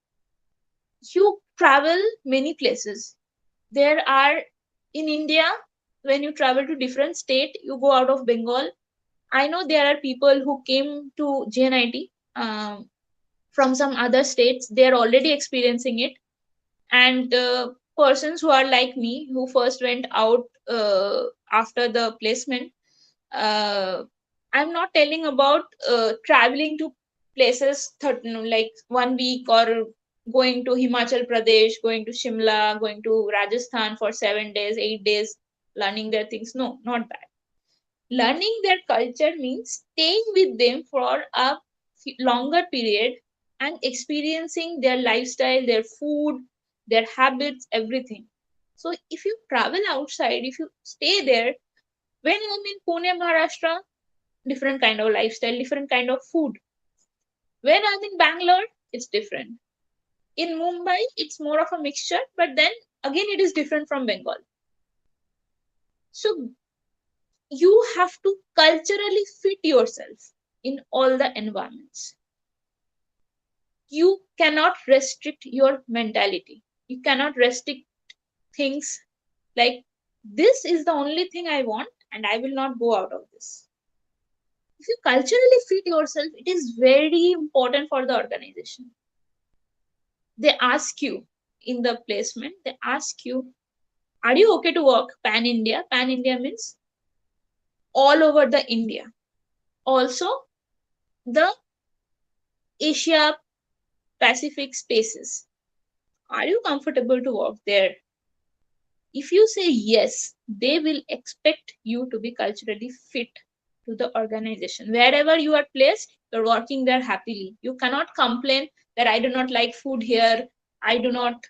you travel many places. There are, in India, when you travel to different state, you go out of Bengal. I know there are people who came to JNIT from some other states. They are already experiencing it. And persons who are like me, who first went out after the placement, uh, I'm not telling about traveling to places like 1 week, or going to Himachal Pradesh, going to Shimla, going to Rajasthan for 7 days, 8 days, learning their things. No, not that. Learning their culture means staying with them for a longer period and experiencing their lifestyle, their food, their habits, everything. So if you travel outside, if you stay there, when I'm in Pune, Maharashtra, different kind of lifestyle, different kind of food. When I'm in Bangalore, it's different. In Mumbai, it's more of a mixture, but then again, it is different from Bengal. So you have to culturally fit yourself in all the environments. You cannot restrict your mentality. You cannot restrict things like, this is the only thing I want and I will not go out of this. If you culturally fit yourself, it is very important for the organization. They ask you in the placement, they ask you, are you okay to work pan India? Pan India means all over the India. Also, the Asia Pacific spaces. Are you comfortable to work there? If you say yes, they will expect you to be culturally fit to the organization. Wherever you are placed, you're working there happily. You cannot complain that I do not like food here, I do not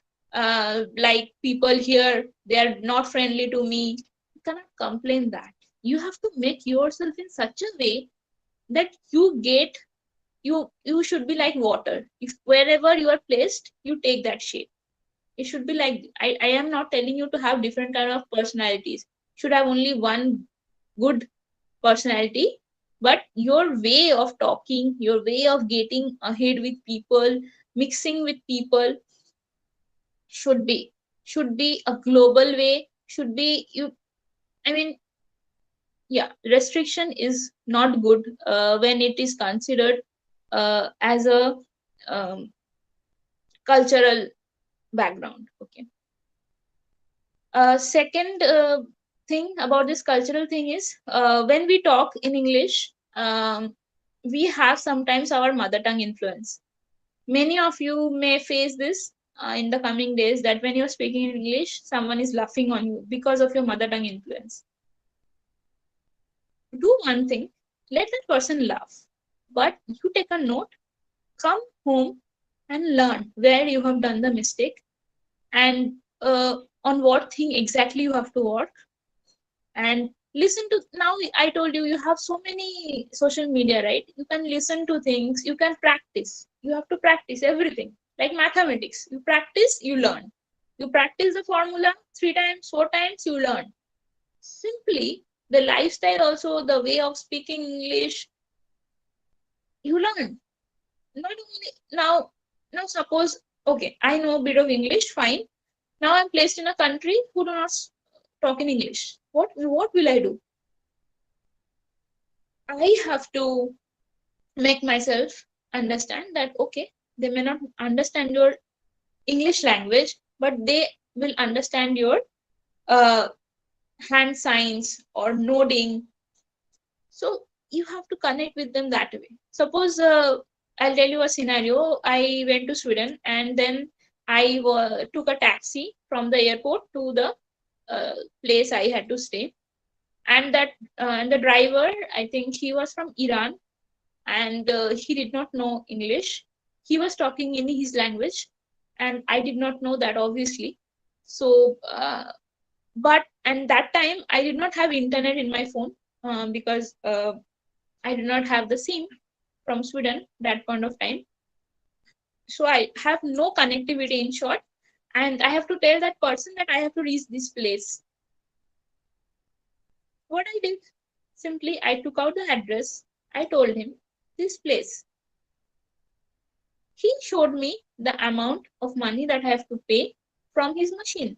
like people here, they are not friendly to me. You cannot complain that. You have to make yourself in such a way that you should be like water. If wherever you are placed, you take that shape. It should be like, I am not telling you to have different kind of personalities. Should have only one good personality, but your way of talking, your way of getting ahead with people, mixing with people, should be should be a global way. Should be you. I mean, yeah, restriction is not good when it is considered as a um, cultural background. Okay. Second thing about this cultural thing is, when we talk in English, we have sometimes our mother tongue influence. Many of you may face this in the coming days, that when you're speaking in English, someone is laughing on you because of your mother tongue influence. Do one thing, let that person laugh, but you take a note, come home and learn where you have done the mistake, and on what thing exactly you have to work. And listen to, now I told you, you have so many social media, right? You can listen to things, you can practice. You have to practice everything, like mathematics. You practice, you learn. You practice the formula 3 times, 4 times, you learn. Simply the lifestyle, also the way of speaking English, you learn. Not only now suppose, okay, I know a bit of English, fine. Now I'm placed in a country who do not talk in English. What will I do? I have to make myself understand that, okay, they may not understand your English language, but they will understand your uh, hand signs or nodding. So you have to connect with them that way. Suppose I'll tell you a scenario. I went to Sweden and then I took a taxi from the airport to the uh, place I had to stay. And the driver, I think he was from Iran, and he did not know English. He was talking in his language, and I did not know that, obviously. So, but and that time I did not have internet in my phone, because I did not have the SIM from Sweden that point of time. So I have no connectivity, in short, and I have to tell that person that I have to reach this place. What I did, simply I took out the address. I told him this place. He showed me the amount of money that I have to pay from his machine.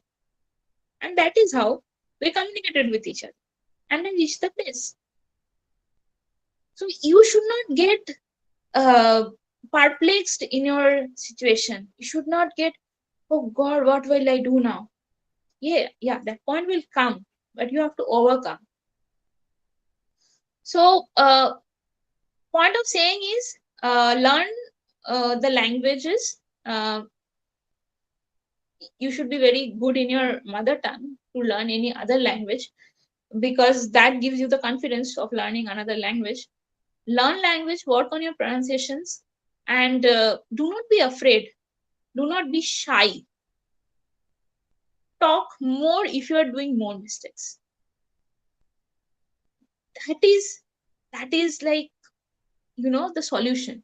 And that is how we communicated with each other. And I reached the place. So you should not get perplexed in your situation. You should not get, oh God, what will I do now? Yeah, that point will come, but you have to overcome. So, point of saying is, learn the languages. You should be very good in your mother tongue to learn any other language, because that gives you the confidence of learning another language. Learn language, work on your pronunciations, and do not be afraid. Do not be shy. Talk more if you are doing more mistakes. That is like, the solution.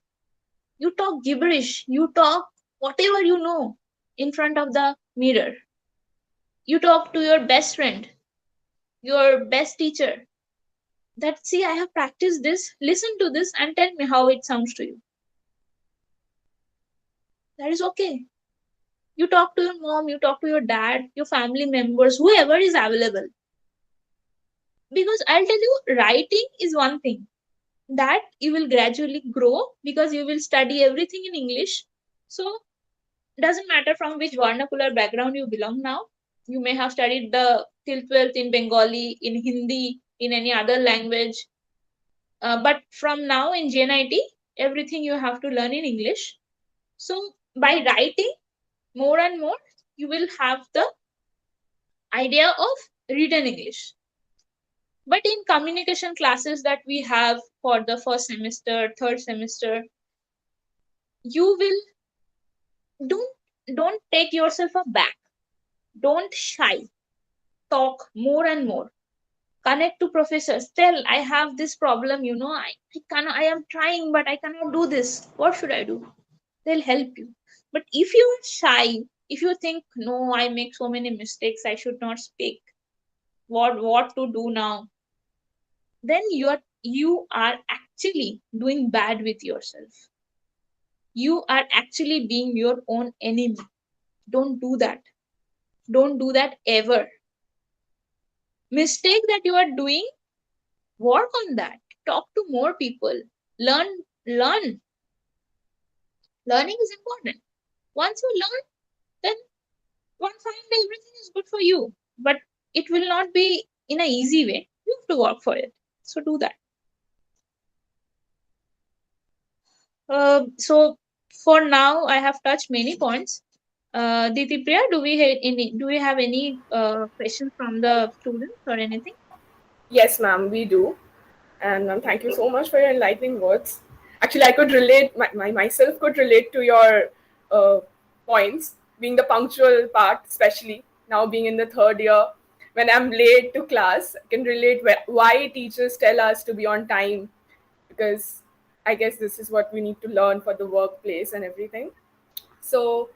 You talk gibberish, you talk whatever you know in front of the mirror. You talk to your best friend, your best teacher, that, see, I have practiced this, listen to this and tell me how it sounds to you. That is okay. You talk to your mom, you talk to your dad, your family members, whoever is available. Because I'll tell you, writing is one thing that you will gradually grow, because you will study everything in English. So doesn't matter from which vernacular background you belong now. You may have studied the till 12th in Bengali, in Hindi, in any other language. But from now in GNIT, everything you have to learn in English. So by writing more and more, you will have the idea of written English. But in communication classes that we have for the first semester, third semester, you will don't take yourself aback. Don't shy. Talk more and more. Connect to professors. Tell, I have this problem, I am trying, but I cannot do this. What should I do? They'll help you. But if you are shy, if you think, no, I make so many mistakes, I should not speak, what to do now, then you are actually doing bad with yourself. You are actually being your own enemy. Don't do that. Don't do that ever. Mistake that you are doing, work on that. Talk to more people. Learn. Learning is important. Once you learn, then one fine day everything is good for you. But it will not be in an easy way. You have to work for it. So do that. So for now, I have touched many points. Ditipriya, do we have any questions from the students or anything? Yes, ma'am, we do. And thank you so much for your enlightening words. Actually, I could relate, myself could relate to your uh, points, being the punctual part, especially now being in the third year. When I'm late to class, I can relate why teachers tell us to be on time, because I guess this is what we need to learn for the workplace and everything. So,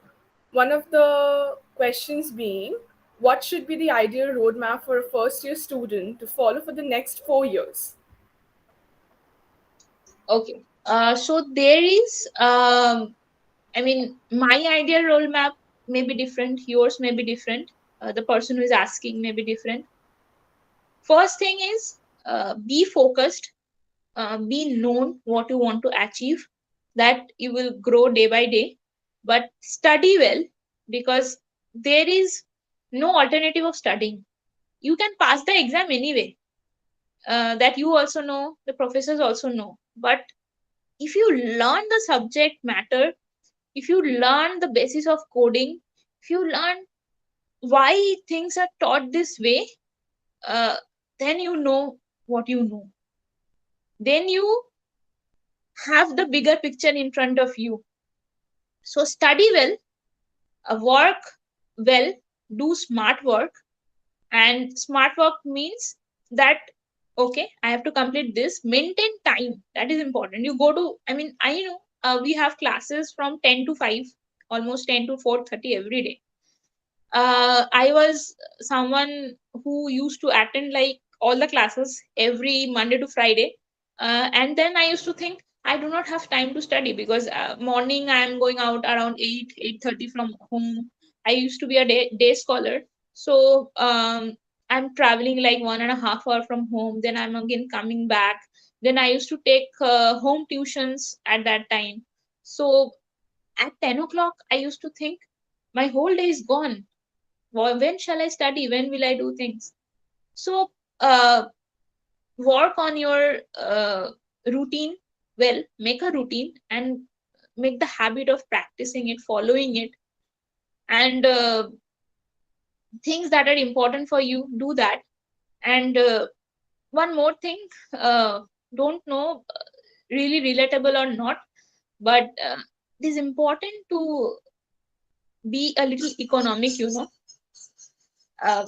one of the questions being, what should be the ideal roadmap for a first year student to follow for the next 4 years? Okay. So there is, my ideal roadmap may be different, yours may be different, the person who is asking may be different. First thing is, be focused, be known what you want to achieve, that you will grow day by day, but study well, because there is no alternative of studying. you can pass the exam anyway. That you also know, the professors also know. But if you learn the subject matter, if you learn the basis of coding, if you learn why things are taught this way, uh, then you know what you know. Then you have the bigger picture in front of you. So study well, work well, do smart work. And smart work means that, okay, I have to complete this, maintain time. That is important. You go to, I mean, I know we have classes from 10 to 5, almost 10 to 4:30 every day. I was someone who used to attend like all the classes every Monday to Friday. And then I used to think I do not have time to study because morning I am going out around 8:30 from home. I used to be a day scholar. So I'm traveling like 1.5 hour from home. Then I'm again coming back. Then I used to take home tuitions at that time. So at 10 o'clock, I used to think my whole day is gone. When shall I study? When will I do things? So uh, work on your routine. Well, make a routine and make the habit of practicing it, following it, and things that are important for you, do that. And one more thing, uh, don't know really relatable or not, but it is important to be a little economic, uh,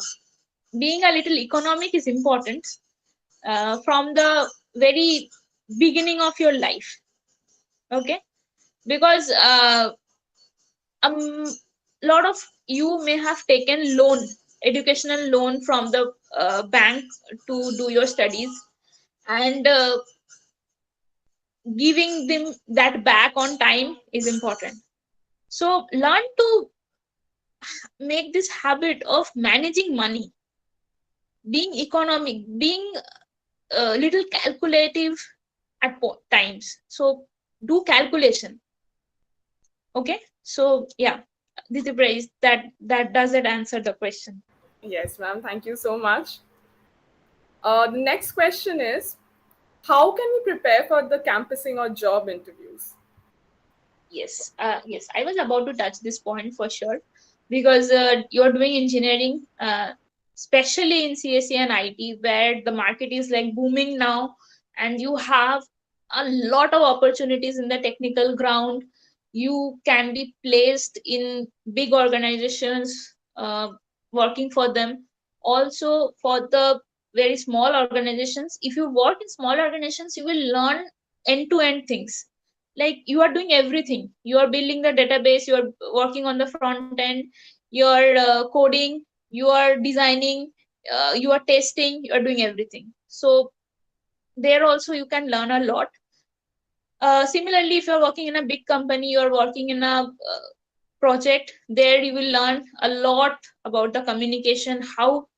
being a little economic is important from the very beginning of your life. Okay, because a lot of you may have taken loan, educational loan from the bank to do your studies, and giving them that back on time is important. So learn to make this habit of managing money, being economic, being a little calculative at times. So do calculation. Okay, so yeah, this is that does it answer the question? Yes, ma'am. Thank you so much. The next question is, how can we prepare for the campusing or job interviews? Yes, I was about to touch this point for sure, because you're doing engineering, especially in CSE and IT, where the market is like booming now, and you have a lot of opportunities in the technical ground. You can be placed in big organizations, working for them. Also, for the very small organizations, if you work in small organizations, you will learn end to end things. Like you are doing everything, you are building the database, you are working on the front end, you are coding, you are designing, you are testing, you are doing everything. So there also you can learn a lot. Similarly, if you're working in a big company, you're working in a project, there you will learn a lot about the communication, how,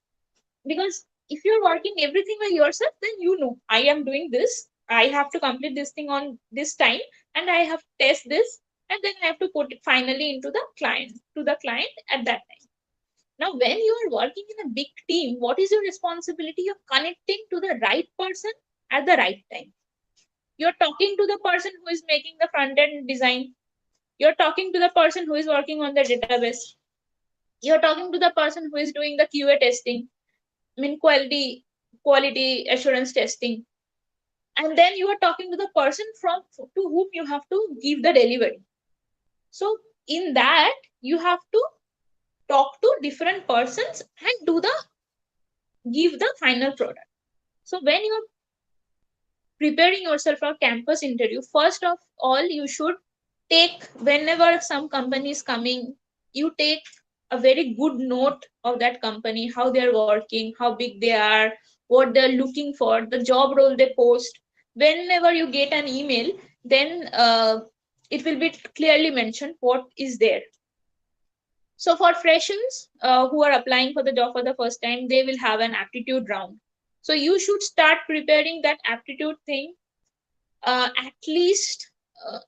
because if you're working everything by yourself, then you know I am doing this, I have to complete this thing on this time, and I have to test this, and then I have to put it finally into the client, to the client at that time. Now when you are working in a big team, what is your responsibility? You're connecting to the right person at the right time. You're talking to the person who is making the front end design, you're talking to the person who is working on the database, you're talking to the person who is doing the QA testing, I mean quality assurance testing, and then you are talking to the person from to whom you have to give the delivery. So in that you have to talk to different persons and do the give the final product. So when you are preparing yourself for campus interview, first of all you should take, whenever some company is coming, you take a very good note of that company, how they are working, how big they are, what they're looking for, the job role they post. Whenever you get an email, then it will be clearly mentioned what is there. So for freshers who are applying for the job for the first time, they will have an aptitude round. So you should start preparing that aptitude thing at least,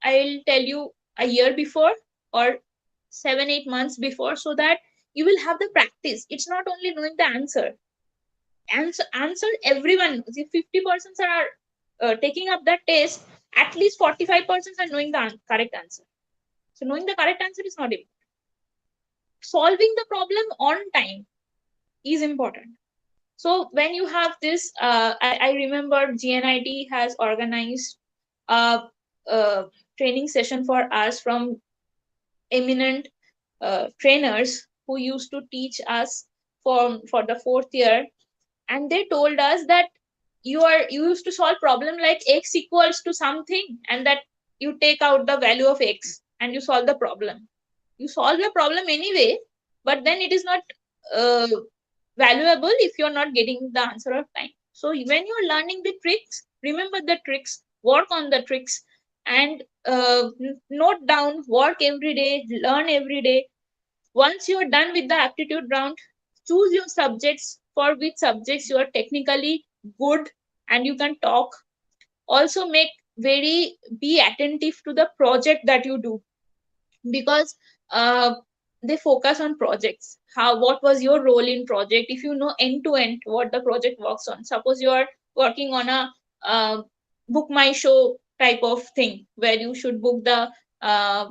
I'll tell you, a year before, or 7 8 months before, so that you will have the practice. It's not only knowing the answer, answer everyone. If 50% are taking up that test, at least 45% are knowing the correct answer. So knowing the correct answer is not important. Solving the problem on time is important. So when you have this, I remember GNIT has organized a training session for us from eminent trainers who used to teach us for the fourth year, and they told us that you used to solve problem like x equals to something, and that you take out the value of x and you solve the problem. You solve the problem anyway, but then it is not uh, valuable if you're not getting the answer on time. So when you're learning the tricks, remember the tricks, work on the tricks, and note down, work every day, learn every day. Once you're done with the aptitude round, choose your subjects, for which subjects you are technically good and you can talk. Also be attentive to the project that you do, because uh, they focus on projects. What was your role in project? If you know end to end what the project works on, suppose you are working on a book my show type of thing where you should book the uh,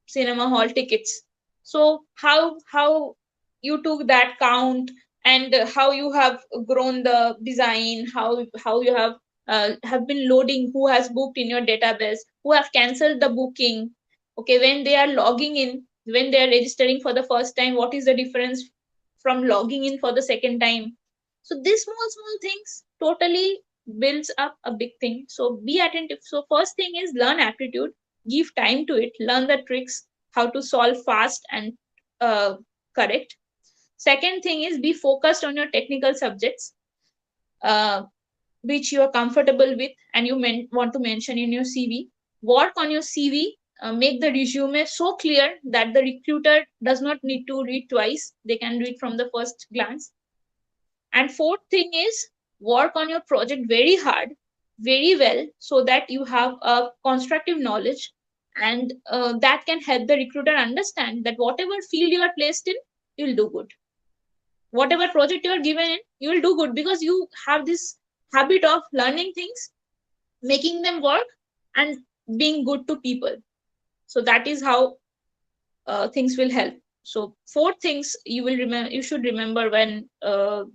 cinema hall tickets. So how you took that count, and how you have grown the design, how you have been loading, who has booked in your database, who have cancelled the booking. Okay, when they are logging in, when they are registering for the first time, what is the difference from logging in for the second time? So these small things totally builds up a big thing. So be attentive. So first thing is learn aptitude, give time to it, learn the tricks, how to solve fast and correct. Second thing is be focused on your technical subjects, uh, which you are comfortable with and you want to mention in your CV. Work on your CV, make the resume so clear that the recruiter does not need to read twice, they can read from the first glance. And fourth thing is work on your project very hard, very well, so that you have a constructive knowledge, and that can help the recruiter understand that whatever field you are placed in, you'll do good. Whatever project you are given in, you will do good, because you have this habit of learning things, making them work, and being good to people. So that is how things will help. So four things you should remember when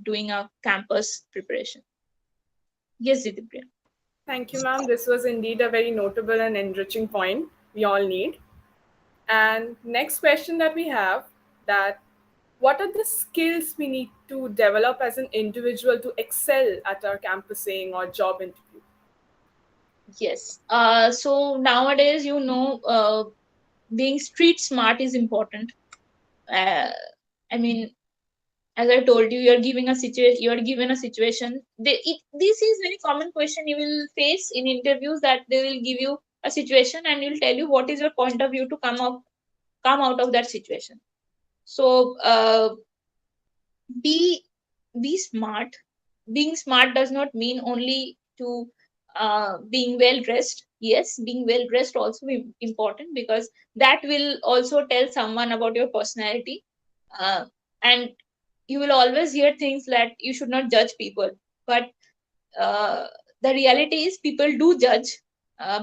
doing a campus preparation. Yes, Didipriya. Thank you, ma'am. This was indeed a very notable and enriching point we all need. And next question that we have, that what are the skills we need to develop as an individual to excel at our campusing or job interview? Yes. So nowadays, being street smart is important. Uh, I mean, as I told you, you're giving a situation. You're given a situation. This is very common question you will face in interviews, that they will give you a situation and will tell you what is your point of view to come out of that situation. So be be smart. Being smart does not mean only to being well dressed. Yes, being well dressed also important, because that will also tell someone about your personality. And you will always hear things that you should not judge people, but uh, the reality is people do judge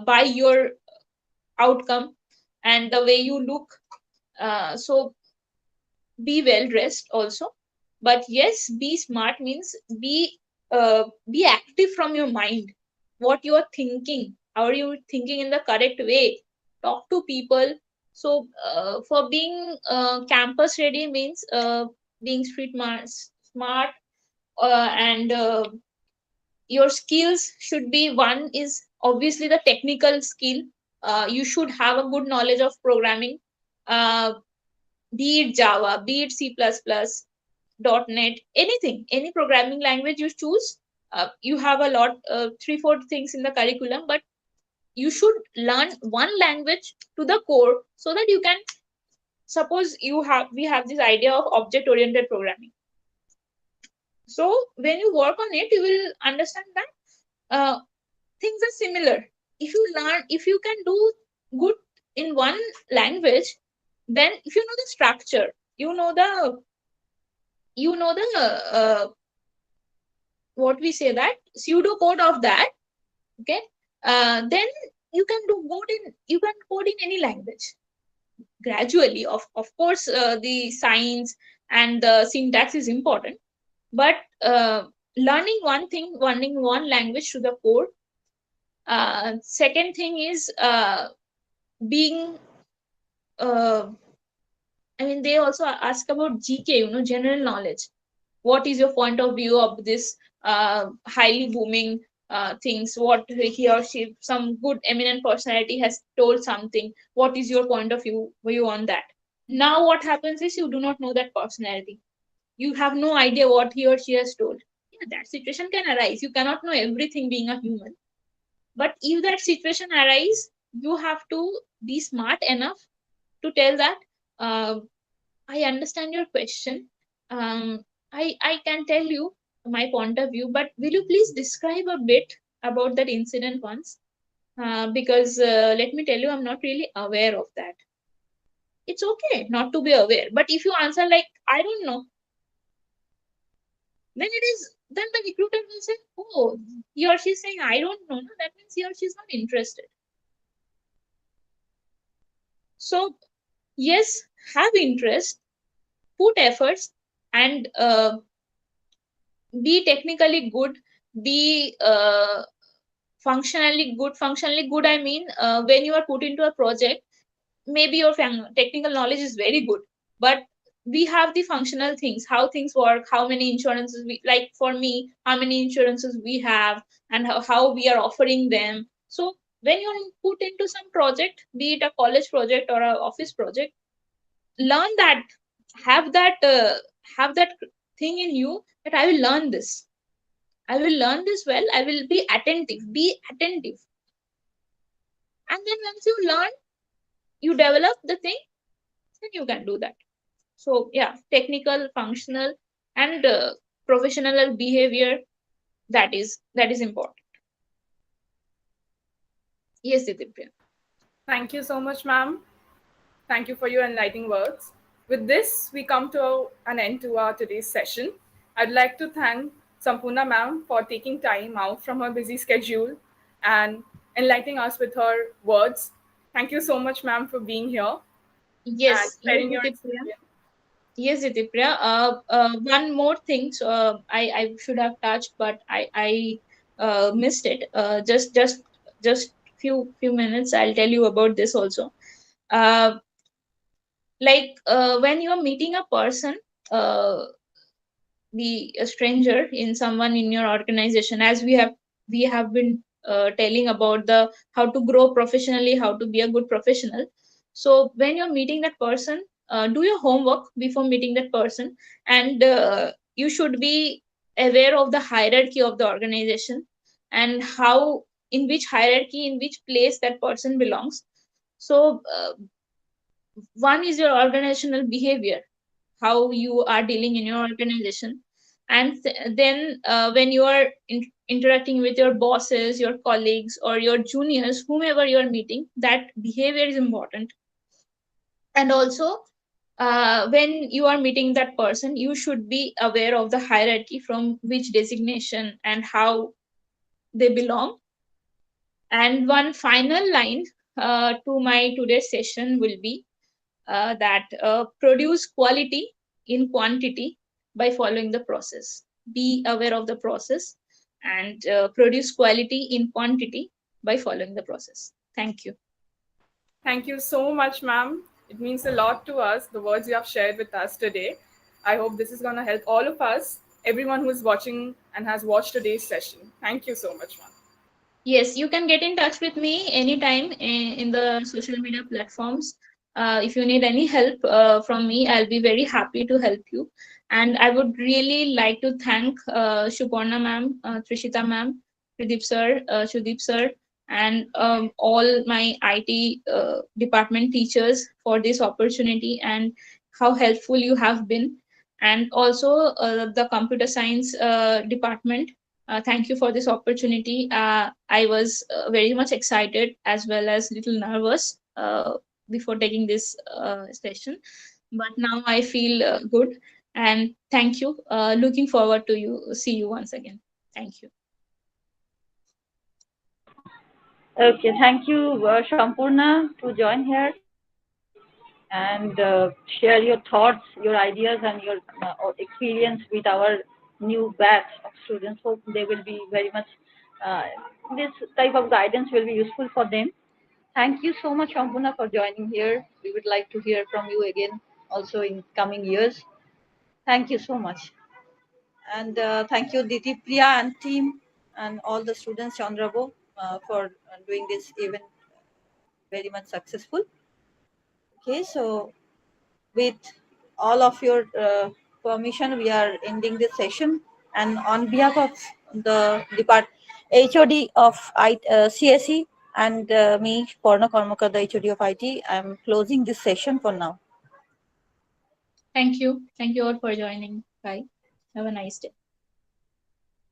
by your outcome and the way you look. So be well dressed also, but yes, be smart means be active from your mind. What you are thinking, how are you thinking in the correct way, talk to people. So for being campus ready means being smart, and your skills should be, one is obviously the technical skill. You should have a good knowledge of programming, uh, be it Java, be it C++, .NET, anything, any programming language you choose. You have a lot, three, four things in the curriculum, but you should learn one language to the core, so that you can, suppose we have this idea of object oriented programming. So when you work on it, you will understand that things are similar. If you can do good in one language, then if you know the structure, you know the what we say that pseudo code of that, okay, then you can code in any language gradually. Of course, the science and the syntax is important, but learning one language to the core. Second thing is being uh, I mean, they also ask about GK, general knowledge. What is your point of view of this highly booming things? What he or she, some good eminent personality has told something. What is your point of view on that? Now, what happens is you do not know that personality. You have no idea what he or she has told. Yeah, that situation can arise. You cannot know everything being a human. But if that situation arises, you have to be smart enough to tell that. Uh, I understand your question. I can tell you my point of view, but will you please describe a bit about that incident once? Because let me tell you, I'm not really aware of that. It's okay not to be aware, but if you answer like I don't know, then the recruiter will say, oh, he or she's saying I don't know. No, that means he or she's not interested. So yes, have interest, put efforts, and be technically good, be functionally good. I mean, when you are put into a project, maybe your technical knowledge is very good, but we have the functional things, how things work, how many insurances we, like for me, how many insurances we have, and how we are offering them. So when you're put into some project, be it a college project or a office project, learn that, have that have that thing in you, that I will learn this, I will learn this well. I will be attentive. Be attentive. And then once you learn, you develop the thing, then you can do that. So yeah, technical, functional, and professional behavior. That is important. Yes, Ditya. Thank you so much, ma'am. Thank you for your enlightening words. With this, we come to an end to our today's session. I'd like to thank Sampurna ma'am for taking time out from her busy schedule and enlightening us with her words. Thank you so much, ma'am, for being here and Yes, sharing your Ditya. experience. Yes, Ditya. One more thing. So I should have touched, but I missed it. Just few minutes. I'll tell you about this also. Uh, like when you're meeting a person, uh, be a stranger in someone in your organization, as we have been telling about the how to grow professionally, how to be a good professional. So when you're meeting that person, do your homework before meeting that person, and you should be aware of the hierarchy of the organization, and how, in which hierarchy, in which place that person belongs. So one is your organizational behavior, how you are dealing in your organization, and then when you are interacting with your bosses, your colleagues, or your juniors, whomever you are meeting, that behavior is important. And also, when you are meeting that person, you should be aware of the hierarchy, from which designation and how they belong. And one final line to my today's session will be that produce quality in quantity by following the process. Be aware of the process, and produce quality in quantity by following the process. Thank you. Thank you so much, ma'am. It means a lot to us, the words you have shared with us today. I hope this is going to help all of us, everyone who is watching and has watched today's session. Thank you so much, ma'am. Yes, you can get in touch with me anytime in the social media platforms. If you need any help from me, I'll be very happy to help you. And I would really like to thank Shuporna ma'am, Trishita ma'am, Sudeep sir, and all my IT department teachers for this opportunity, and how helpful you have been. And also the computer science department, thank you for this opportunity. I was very much excited, as well as little nervous before taking this session, but now I feel good. And thank you. Looking forward to see you once again. Thank you. Okay, thank you, Shampurna, to join here and share your thoughts, your ideas, and your experience with our new batch of students. Hope they will be very much, uh, this type of guidance will be useful for them. Thank you so much, Shampurna, for joining here. We would like to hear from you again also in coming years. Thank you so much. And thank you, Diti Priya and team, and all the students, Chandrabo, for doing this event very much successful. Okay, so with all of your permission, we are ending this session. And on behalf of the HOD of CSE and me, Porna Karmakar, the HOD of IT, I am closing this session for now. Thank you. Thank you all for joining. Bye. Have a nice day.